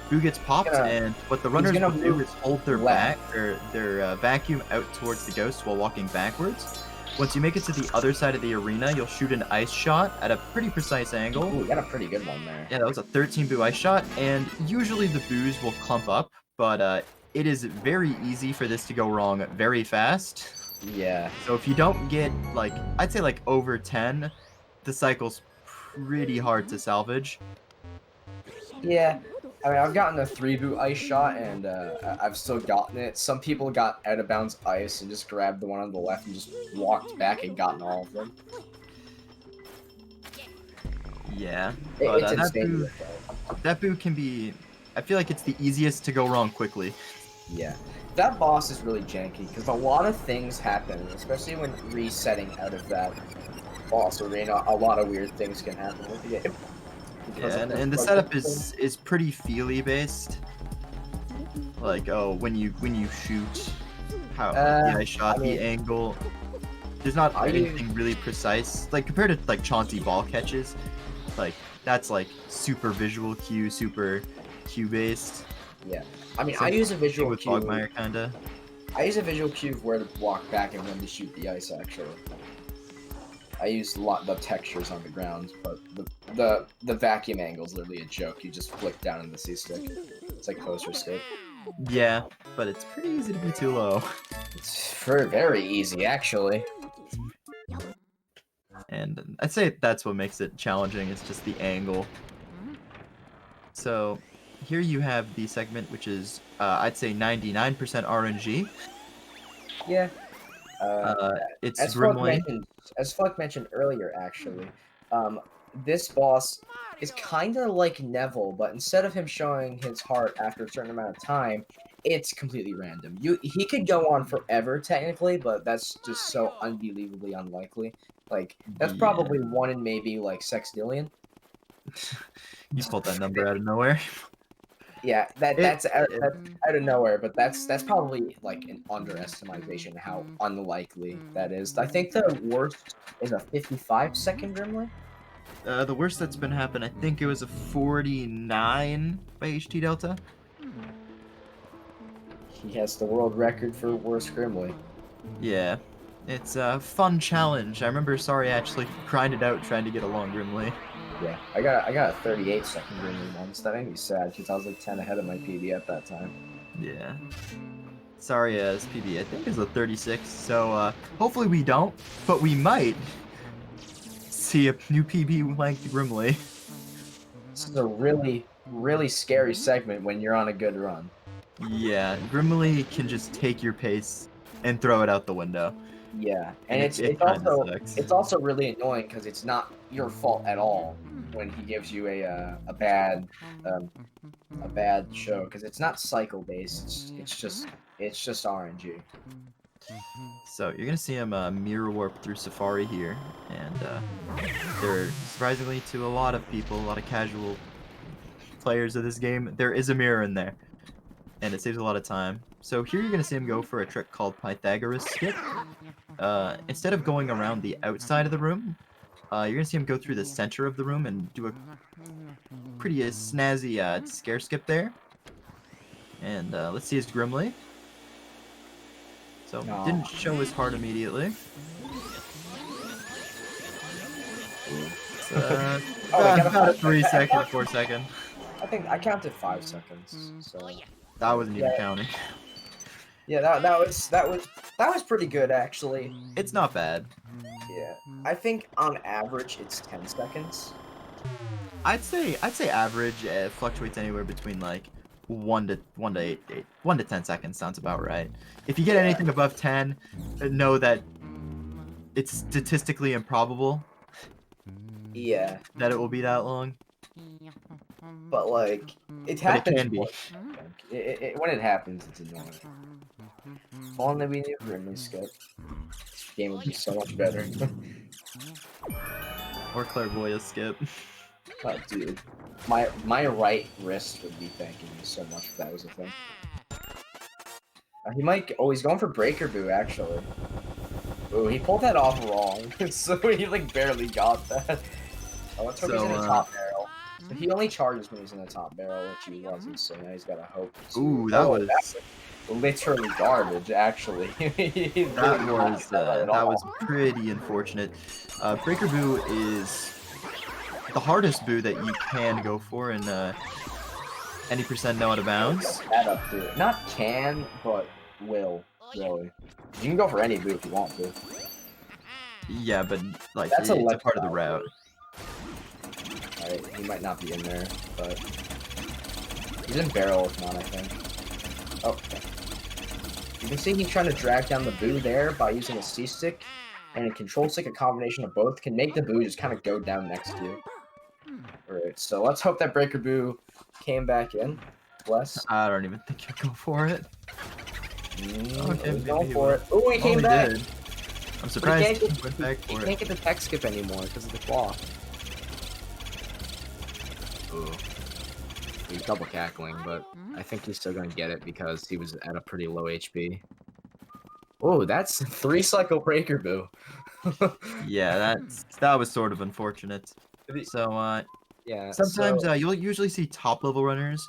Boo gets popped, Gonna- and what the runners gonna will do move is hold their left. their vacuum out towards the ghost while walking backwards. Once you make it to the other side of the arena, you'll shoot an ice shot at a pretty precise angle. Ooh, we got a pretty good one there. Yeah, that was a 13 Boo ice shot, and usually the Boos will clump up, but it is very easy for this to go wrong very fast. Yeah. So if you don't get, like, I'd say like over 10, the cycle's pretty hard to salvage. Yeah. I mean, I've gotten a 3-boot ice shot, and I've still gotten it. Some people got out of bounds ice and just grabbed the one on the left and just walked back and gotten all of them. Yeah, It's but insane. that Boo can be, I feel like it's the easiest to go wrong quickly. Yeah. That boss is really janky, because a lot of things happen, especially when resetting out of that boss arena. A lot of weird things can happen with the game. Yeah, and the setup is pretty feely based. Like, oh, when you shoot, how the ice shot, I mean, the angle. There's not I anything really precise. Like compared to like Chauncey ball catches, like that's like super visual cue, super cue based. Yeah. I mean, Same I use a thing visual with cue. Bogmire kinda. I use a visual cue of where to walk back and when to shoot the ice, actually. I use a lot the textures on the ground, but the vacuum angle is literally a joke. You just flick down in the C-stick. It's like poster stick. Yeah, but it's pretty easy to be too low. It's very easy, actually. And I'd say that's what makes it challenging, is just the angle. So here you have the segment, which is, I'd say 99% RNG. Yeah. It's As Fluck Grimly. mentioned earlier, actually, this boss is kind of like Neville, but instead of him showing his heart after a certain amount of time, it's completely random. He could go on forever technically, but that's just so unbelievably unlikely. Like that's Yeah. probably one in maybe like sextillion. You pulled that number out of nowhere. Yeah, that's out it- of nowhere, but that's probably like an underestimation of how unlikely that is. I think the worst is a 55-second Grimly. The worst that's been happened, I think it was a 49 by HT Delta. He has the world record for worst Grimly. Yeah. It's a fun challenge. I remember Sorry actually grinded out trying to get a long Grimly. Yeah, I got a 38-second Grimly once. That made me sad because I was like 10 ahead of my PB at that time. Yeah. Sorry, PB, I think is a 36, so hopefully we don't, but we might see a new PB length Grimly. This is a really scary segment when you're on a good run. Yeah, Grimly can just take your pace and throw it out the window. Yeah, and It it's kinda also sucks. really annoying because it's not your fault at all when he gives you a bad show because it's not cycle based. It's just RNG. So you're gonna see him mirror warp through Safari here, and there, surprisingly to a lot of people, a lot of casual players of this game, there is a mirror in there, and it saves a lot of time. So here you're gonna see him go for a trick called Pythagoras skip. Instead of going around the outside of the room, you're gonna see him go through the center of the room and do a pretty snazzy scare skip there. And let's see his Grimly. So No. didn't show his heart immediately. Oh, I got a About a 5 3 second. second, 4 second. I think I counted 5 seconds. So That wasn't even Yeah. counting. Yeah, that was pretty good actually. It's not bad. Yeah, I think on average it's 10 seconds. I'd say average fluctuates anywhere between like 1 to 10 seconds sounds about right. If you get anything above 10, know that it's statistically improbable. Yeah, That it will be that long. but like it But it happens. can be. Once, I think. When it happens, it's annoying. If only we knew Grimly Skip. This game would be so much better. Or clairvoyant skip. Oh, dude, my right wrist would be thanking me so much if that was a thing. He might. Oh, he's going for Breaker Boo actually. Ooh, he pulled that off wrong, so he like barely got that. Oh, let's hope he's in the top barrel. But he only charges when he's in the top barrel, which he wasn't, so now he's gotta hope. Ooh, that was that's literally garbage, actually. that was pretty unfortunate. Breaker Boo is the hardest boo that you can go for in any percent no out of bounds. That up to it. Not can, but will, really. You can go for any boo if you want to. Yeah, but like That's it's a a part of the route. Alright, he might not be in there, but he's in barrel if not, I think. Oh, okay. You can see he's trying to drag down the boo there by using a C-stick and a control stick. A combination of both can make the boo just kind of go down next to you. Alright, so let's hope that Breaker Boo came back in. Bless. I don't even think you'll go for it. Okay, maybe going he for will. it. Oh, he came back! Did. I'm surprised he went back He for it. can't get the tech skip anymore because of the claw. Ooh. He's double cackling, but I think he's still gonna get it because he was at a pretty low HP. Oh, that's 3 cycle Breaker Boo. Yeah, that was sort of unfortunate. So Yeah. sometimes so, you'll usually see top level runners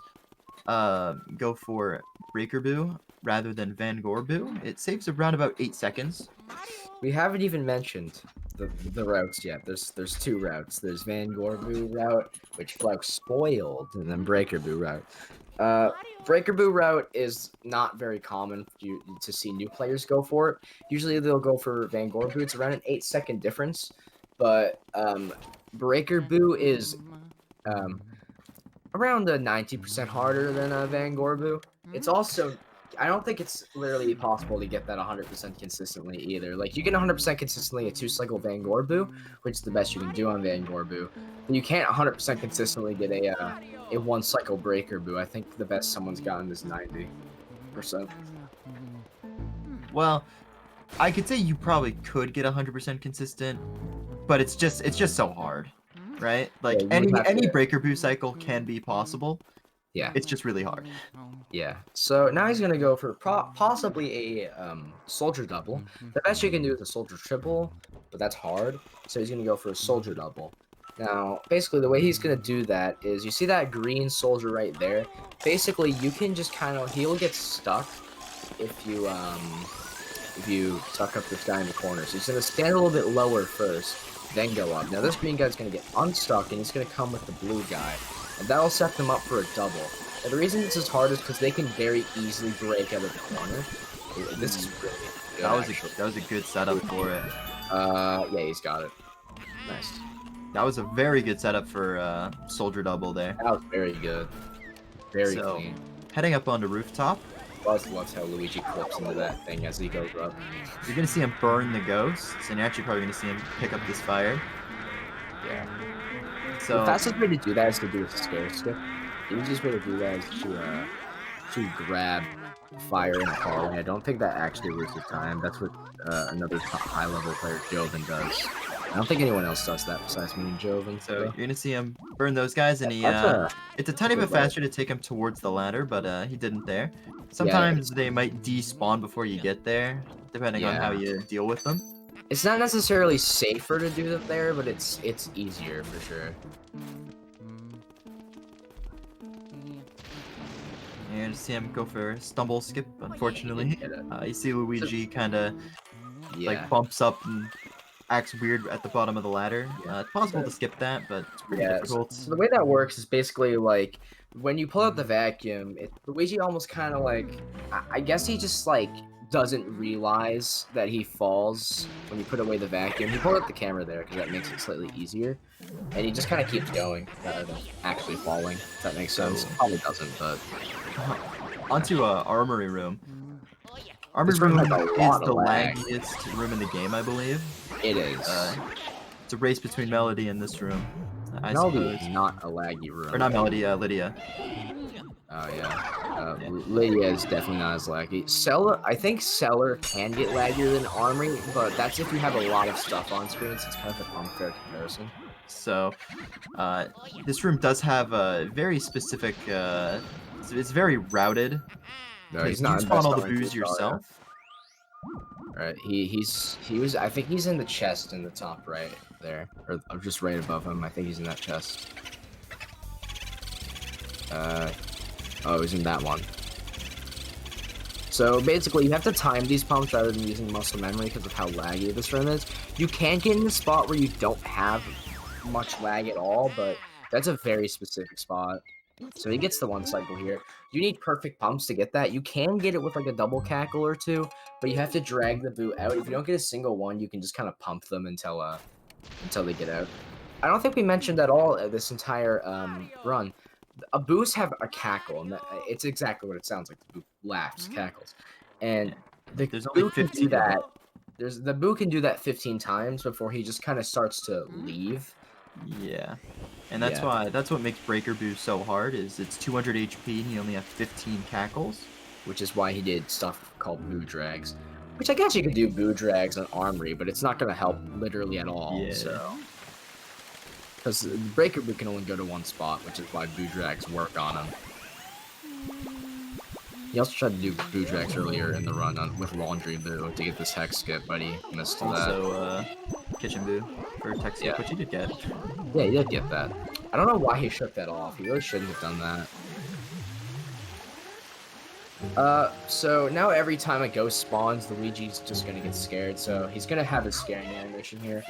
go for Breaker Boo rather than Van Gore Boo. It saves around about 8 seconds. we haven't even mentioned the routes yet. There's 2 routes. There's Van Gore Boo route, which Flex spoiled, and then Breaker Boo route. Breaker Boo route is not very common to see new players go for it. Usually they'll go for Van Gore Boo. It's around an 8-second difference, but Breaker Boo is around 90% harder than Van Gore Boo. It's also, I don't think it's literally possible to get that 100% consistently either. Like, you can 100% consistently a 2-cycle Van Gore Boo, which is the best you can do on Van Gore Boo. But you can't 100% consistently get a 1-cycle Breaker Boo. I think the best someone's gotten is 90%. Well, I could say you probably could get 100% consistent, but it's just so hard, right? Like Yeah, you would have any to- Breaker Boo cycle can be possible. Yeah. It's just really hard. Yeah. So now he's gonna go for possibly a soldier double. The best you can do is a soldier triple, but that's hard. So he's gonna go for a soldier double. Now, basically, the way he's gonna do that is, you see that green soldier right there? Basically, you can just he'll get stuck if you tuck up this guy in the corner. So he's gonna stand a little bit lower first, then go up. Now this green guy's gonna get unstuck, and he's gonna come with the blue guy, and that'll set them up for a double. Now the reason this is hard is because they can very easily break out of the corner. This is really good. That was a good setup for it. Yeah, he's got it. Nice. That was a very good setup for soldier double there. That was very good. Very So, clean. Heading up onto rooftop, Loves how Luigi clips into that thing as he goes up. you're gonna see him burn the ghosts, and you're actually probably gonna see him pick up this fire. Yeah. So The fastest way to do that is to do a scare skip. The easiest way to do that is to grab fire in a hallway. I don't think that actually wastes time. That's what another high-level player, Joven, does. I don't think anyone else does that besides me and Joven. So you're gonna see him burn those guys, and it's a tiny bit faster to take him towards the ladder, but he didn't there. Sometimes they might despawn before you get there, depending on how you deal with them. It's not necessarily safer to do that there, but it's easier for sure. You're gonna see him go for a stumble skip, unfortunately. You see Luigi kind of like bumps up and acts weird at the bottom of the ladder. It's possible to skip that, but it's pretty difficult. So the way that works is basically like when you pull out the vacuum, Luigi almost kind of like I guess he just like doesn't realize that he falls when you put away the vacuum. He pulled up the camera there because that makes it slightly easier, and he just kind of keeps going rather than actually falling. If that makes sense. Probably doesn't, but onto Armory Room. Armory This room Room has a is lot the of lag. laggiest room in the game, I believe. it is. It's a race between Melody and this room. I Melody suppose. is not a laggy room. Or not Melody, Lydia. Oh yeah, Lydia is definitely not as laggy. Cellar, I think Cellar can get laggier than Armory, but that's if you have a lot of stuff on screen, so it's kind of an unfair comparison. So, this room does have a very specific. It's very routed. No, he's You not. spawn all the investing in boos Cellar. yourself. Right, he was. I think he's in the chest in the top right there, or just right above him. I think he's in that chest. Oh, he's in that one. So basically, you have to time these pumps rather than using muscle memory because of how laggy this room is. You can get in a spot where you don't have much lag at all, but that's a very specific spot. So he gets the one cycle here. You need perfect pumps to get that. You can get it with like a double cackle or two, but you have to drag the boot out. If you don't get a single one, you can just kind of pump them until they get out. I don't think we mentioned at all this entire run. Boos have a cackle, and it's exactly what it sounds like. The boo laughs, cackles, and There's the only boo can 15 do of them. that. The boo can do that 15 times before he just kind of starts to leave. Yeah, and that's Yeah. why what makes Breaker Boo so hard. Is it's 200 HP and he only has 15 cackles. Which is why he did stuff called boo drags. Which I guess you could do boo drags on Armory, but it's not going to help literally at all. Yeah. So, because Breaker Boo can only go to one spot, which is why boo drags work on him. He also tried to do boo drags earlier in the run with Laundry Boo to get this hex skip, but he missed that. Also, Kitchen Boo for Texas, Yeah. which he did get. Yeah, he did get that. I don't know why he shook that off. He really shouldn't have done that. So now every time a ghost spawns, Luigi's just gonna get scared, so he's gonna have his scaring animation here.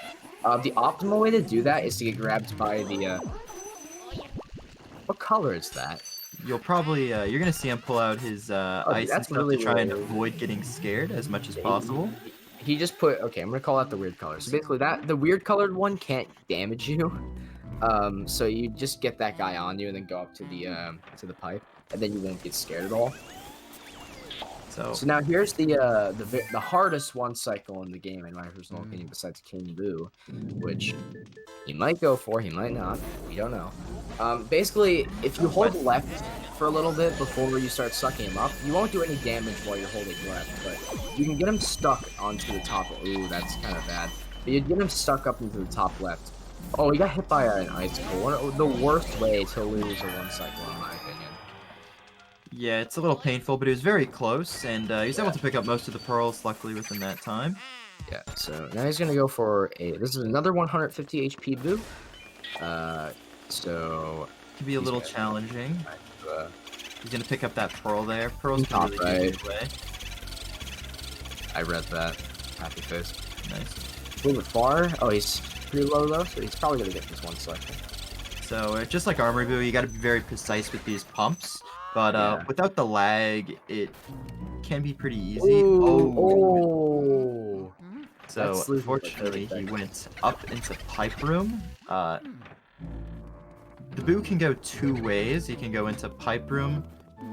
The optimal way to do that is to get grabbed by the, what color is that? You'll probably, you're gonna see him pull out his ice and that's stuff really to try and weird. avoid getting scared as much as possible. He just put, okay, I'm gonna call out the weird color. So basically the weird colored one can't damage you. So you just get that guy on you and then go up to the pipe, and then you won't get scared at all. So now here's the hardest one cycle in the game, in my personal opinion, besides King Boo, which he might go for, he might not, we don't know. Basically, if you hold left for a little bit before you start sucking him up, you won't do any damage while you're holding left, but you can get him stuck onto the top. Ooh, that's kind of bad. But you get him stuck up into the top left. Oh, he got hit by an icicle. The worst way to lose a one cycle, in my opinion. Yeah, it's a little painful, but he was very close, and he was able to pick up most of the pearls, luckily, within that time. Yeah, so now he's gonna go for this is another 150 HP Boo. So Can be a little challenging. uh, He's gonna pick up that pearl there. Pearls can Top really right. get away. I read that. Happy face. Nice. A little bit far. Oh, he's pretty low though, so he's probably gonna get this one cycle. So just like Armory Boo, you gotta be very precise with these pumps. But Yeah. without the lag, it can be pretty easy. Oh. So That's losing like unfortunately, he 30 went up into Pipe Room. The Boo can go two ways. He can go into Pipe Room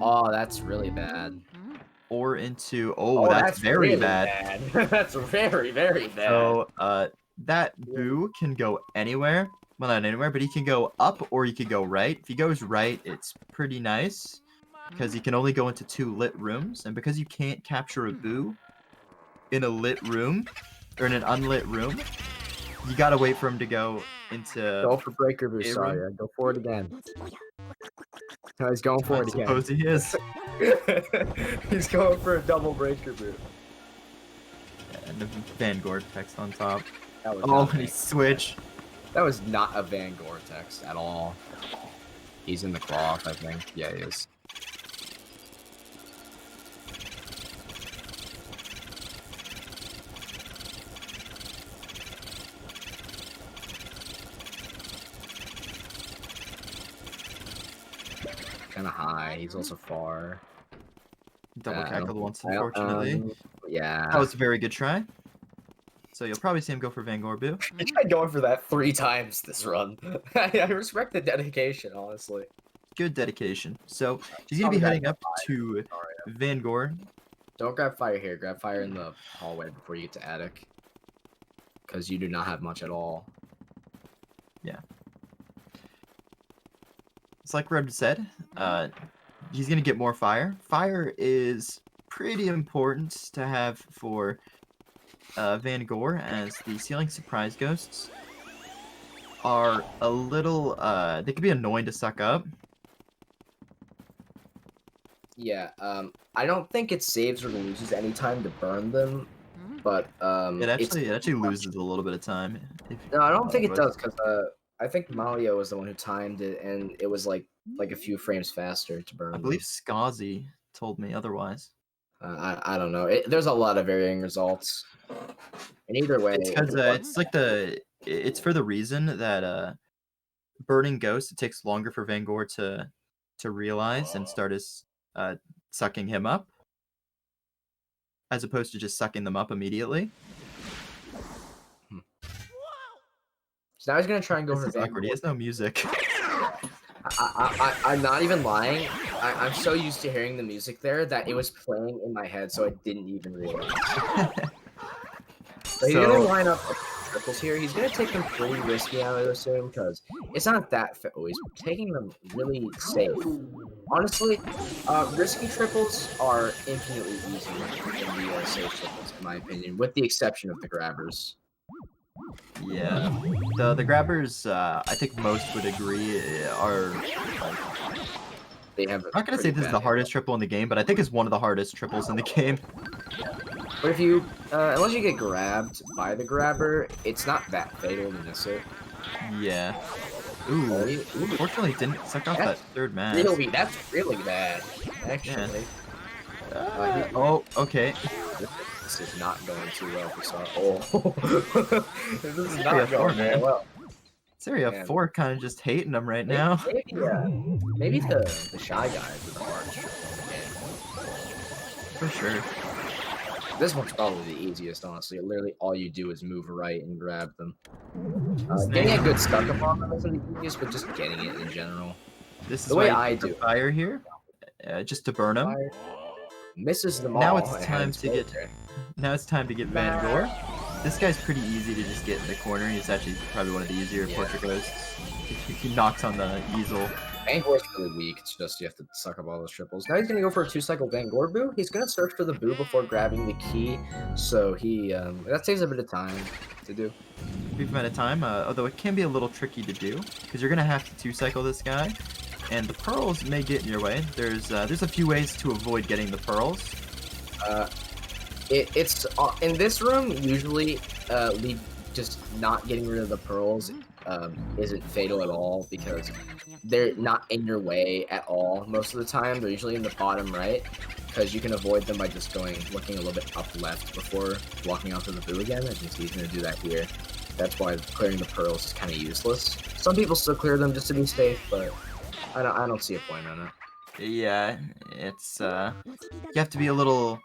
Oh, that's really bad. or into that's very really bad. That's very, very bad. So that Boo can go anywhere. Well, not anywhere, but he can go up or he can go right. If he goes right, it's pretty nice because he can only go into 2 lit rooms, and because you can't capture a Boo in a lit room or in an unlit room, you gotta wait for him to go into. Go for Breaker Boo, A sorry. room. Go for it again. No, he's going for I it again. suppose he is. He's going for a double Breaker Boo. And the Van Gore-Tex on top. That was Oh, not and he switched. That was not a Van Gore-Tex at all. He's in the cloth, I think. Yeah, he is. he's also far. Double I don't cackled once, think- unfortunately. Yeah. That was a very good try. So you'll probably see him go for Van Gorbu. I tried going for that 3 times this run. I respect the dedication, honestly. Good dedication. So he's gonna be heading up to Van Gore. Don't grab fire here. Grab fire in the hallway before you get to attic. Because you do not have much at all. Yeah. It's like Red said. He's gonna get more fire. Fire is pretty important to have for Van Gore, as the ceiling surprise ghosts are a little they can be annoying to suck up. Yeah, I don't think it saves or loses any time to burn them, but It actually loses a little bit of time. No, I don't think it does, because I think Mario was the one who timed it, and it was like a few frames faster to burn I them. believe Skazi told me otherwise. I don't know. There's a lot of varying results. And either way, It's because it's for the reason that burning ghosts, it takes longer for Van Gore to realize and start sucking him up, as opposed to just sucking them up immediately. So now he's gonna try and go This for is Van awkward. He has no music. I'm not even lying. I'm so used to hearing the music there that it was playing in my head, so I didn't even realize. So he's gonna line up triples here. He's gonna take them pretty risky, I would assume, because it's not that. Oh, he's taking them really safe. Honestly, risky triples are infinitely easier than the safe triples, in my opinion, with the exception of the grabbers. Yeah, the grabbers, I think most would agree, are. They have. I'm not gonna say this is the hardest triple in the game, but I think it's one of the hardest triples in the game. But if you, unless you get grabbed by the grabber, it's not that fatal to miss it. Yeah. Ooh. Unfortunately, didn't suck off that third match. That's really bad, actually. Yeah. Oh, okay. This is not going too well for Star. Oh, this is not going very well. Seria 4 kind of just hating him right now. Maybe the Shy Guys are the hardest triple in the game. For sure. This one's probably the easiest, honestly. Literally, all you do is move right and grab them. Getting a good stuck up on them isn't the easiest, but just getting it in general. This is the way I do fire here, just to burn him. Fire. Misses them now all. It's time to get. Now it's time to get Van Gore. This guy's pretty easy to just get in the corner. He's actually probably one of the easier portrait ghosts. He knocks on the easel. Van Gore's really weak. It's just you have to suck up all those triples. Now he's gonna go for a 2-cycle Van Gore boo. He's gonna search for the boo before grabbing the key. So he that saves a bit of time to do. Brief amount of time, although it can be a little tricky to do because you're gonna have to 2-cycle this guy, and the pearls may get in your way. There's a few ways to avoid getting the pearls. It's in this room usually just not getting rid of the pearls isn't fatal at all because they're not in your way at all most of the time. They're usually in the bottom right because you can avoid them by just looking a little bit up left before walking onto the boo again. As you can see, he's going to do that here. That's why clearing the pearls is kind of useless. Some people still clear them just to be safe, but I don't see a point on it. Yeah, it's you have to be a little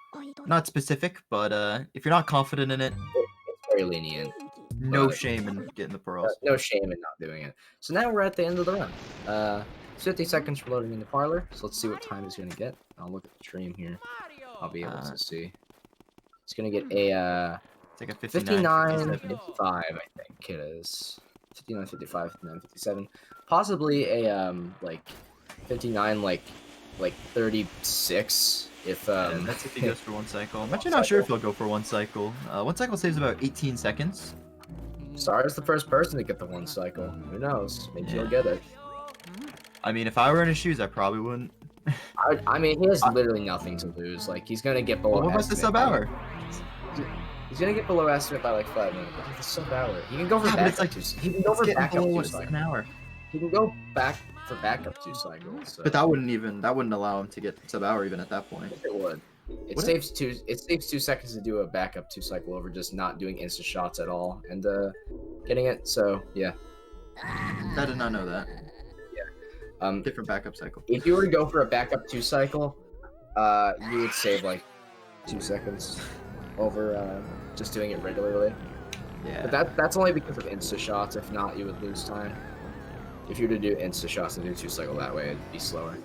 not specific, but if you're not confident in it, it's very lenient. No shame in getting the pearls. No shame in not doing it. So now we're at the end of the run. 50 seconds for loading in the parlor. So let's see what time he's gonna get. I'll look at the stream here. I'll be able to see. It's gonna get a it's like a 59.55, I think it is. 59.55, 59.57. Possibly a like 59 like 36 if that's if he goes for 1 cycle. I'm actually not sure if he'll go for 1 cycle. 1 cycle saves about 18 seconds. Star's the first person to get the 1 cycle. Who knows? Maybe he'll get it. I mean, if I were in his shoes, I probably wouldn't. I mean, he has literally nothing to lose. Like, he's gonna get below. What about the sub hour? He's gonna get below estimate by like 5 minutes. But the sub hour, he can go for backup 2. He can go for backup 2 cycles. An hour. He can go back for backup 2 cycles. So. But that wouldn't allow him to get sub hour even at that point. It would. It saves 2 seconds to do a backup 2 cycle over just not doing insta shots at all and getting it. So yeah. I did not know that. Yeah. Different backup cycle. If you were to go for a backup 2 cycle, you would save like 2 seconds over just doing it regularly. Yeah. But that's only because of insta shots. If not, you would lose time. If you were to do insta shots and do 2 cycle that way, it'd be slower.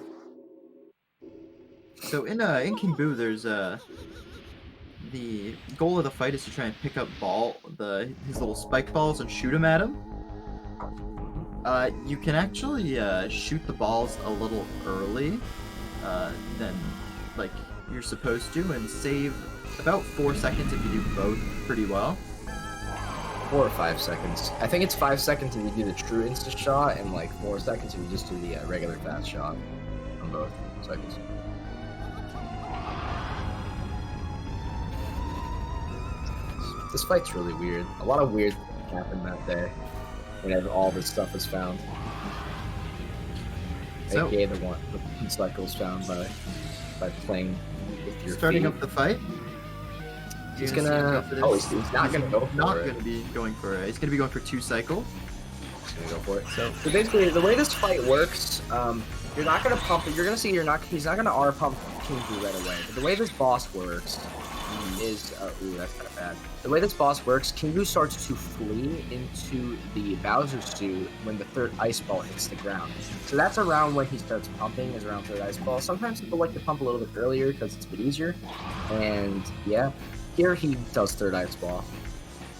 So in King Boo, there's the goal of the fight is to try and pick up his little spike balls and shoot them at him. You can actually shoot the balls a little early than like you're supposed to, and save about 4 seconds if you do both pretty well. 4 or 5 seconds. I think it's 5 seconds if you do the true insta shot, and like 4 seconds if you just do the regular fast shot on both cycles. This fight's really weird. A lot of weird things happened that day whenever all this stuff was found. So, AKA the 1 cycles found by playing with your starting feet. up the fight. He's gonna. Oh, he's not gonna go for Not it. gonna be going for it. He's gonna be going for 2 cycle. He's gonna go for it. So basically, the way this fight works, you're not gonna pump it. You're gonna see he's not gonna R pump King Boo right away. But the way this boss works is ooh, that's kind of bad. The way this boss works, King Boo starts to flee into the Bowser suit when the 3rd ice ball hits the ground. So that's around when he starts pumping, is around 3rd ice ball. Sometimes people like to pump a little bit earlier because it's a bit easier. And yeah, here he does 3rd ice ball.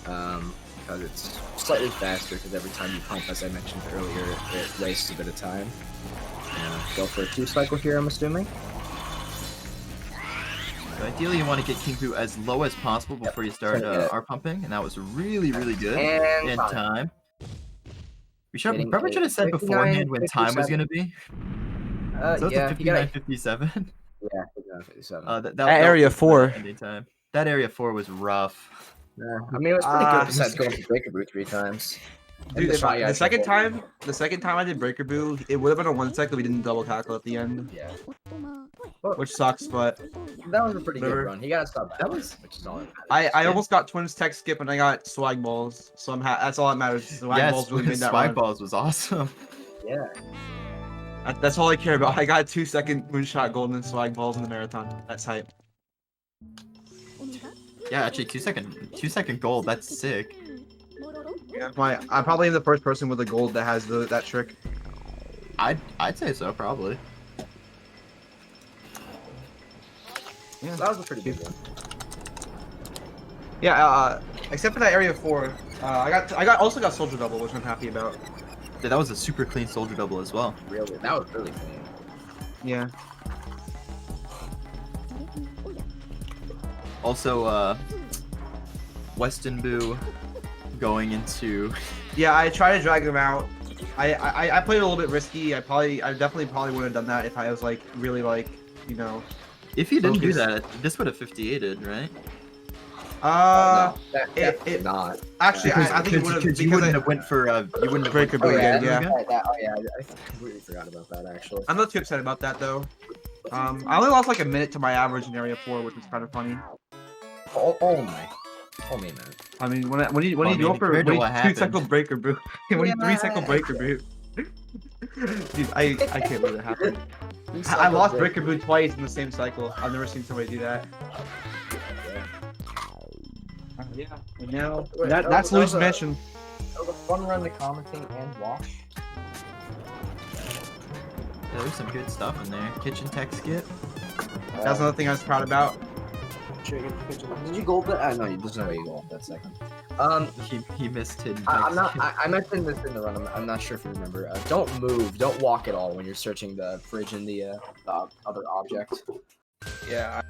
Because it's slightly faster, because every time you pump, as I mentioned earlier, it wastes a bit of time. Go for a 2 cycle here, I'm assuming. So ideally, you want to get King Boo as low as possible before you start R pumping, and that was really good And in time. We Getting probably should have said 59, beforehand when time was 57. gonna be. So Yeah, it's you gotta, 59:57. yeah, 57. That area was 4. ending time. That area 4 was rough. Yeah, I mean, it was pretty good besides going for Breaker Boo 3 times. Dude, And the second time I did Breaker Boo, it would have been a 1 cycle. We didn't double tackle at the end, Yeah, which sucks. But that was a pretty good Whatever. run. He got a stop back, which is all that matters. I almost got Twins tech skip and I got swag balls, so that's all that matters. Swag balls really made that Swag run. balls was awesome. Yeah. That's all I care about. I got a 2-second moonshot golden and swag balls in the marathon. That's hype. Yeah, actually, 2-second gold. That's sick. Yeah, I'm probably the first person with a gold that has that trick. I'd say so, probably. So that was a pretty good one. Yeah, except for that area 4, I also got soldier double, which I'm happy about. Yeah, that was a super clean soldier double as well. Really, that was really clean. Yeah. Also, Weston Boo going into. Yeah, I tried to drag them out. I played a little bit risky. I definitely would have done that if I was like really like, you know. If you didn't do Focus. that, this would have 58'd, right? No, It not. actually I think it would have Because you wouldn't have went for you wouldn't have Breaker went Boo for again, Breaker Boo yeah. again? I completely forgot about that actually. I'm not too upset about that though. I only lost like a minute to my average in area 4, which was kind of funny. Oh my minute. I mean, when you Well, I mean, go for compared to what 2-cycle happened. Breaker Boo, when you Yeah. 3-cycle Breaker Boo. Dude, I can't believe it happened. I lost Breaker Boo twice in the same cycle. I've never seen somebody do that. Yeah, and now Wait, that's that was Luigi's a- Mansion. That was a fun run to commentate and watch. Yeah, there's some good stuff in there. Kitchen tech skip. That's another thing I was proud about. Did you gold that? No, there's no way you gold that second. He missed hidden I'm tech not. skip. I mentioned this in the run. I'm not sure if you remember. Don't move. Don't walk at all when you're searching the fridge and the other object. Yeah,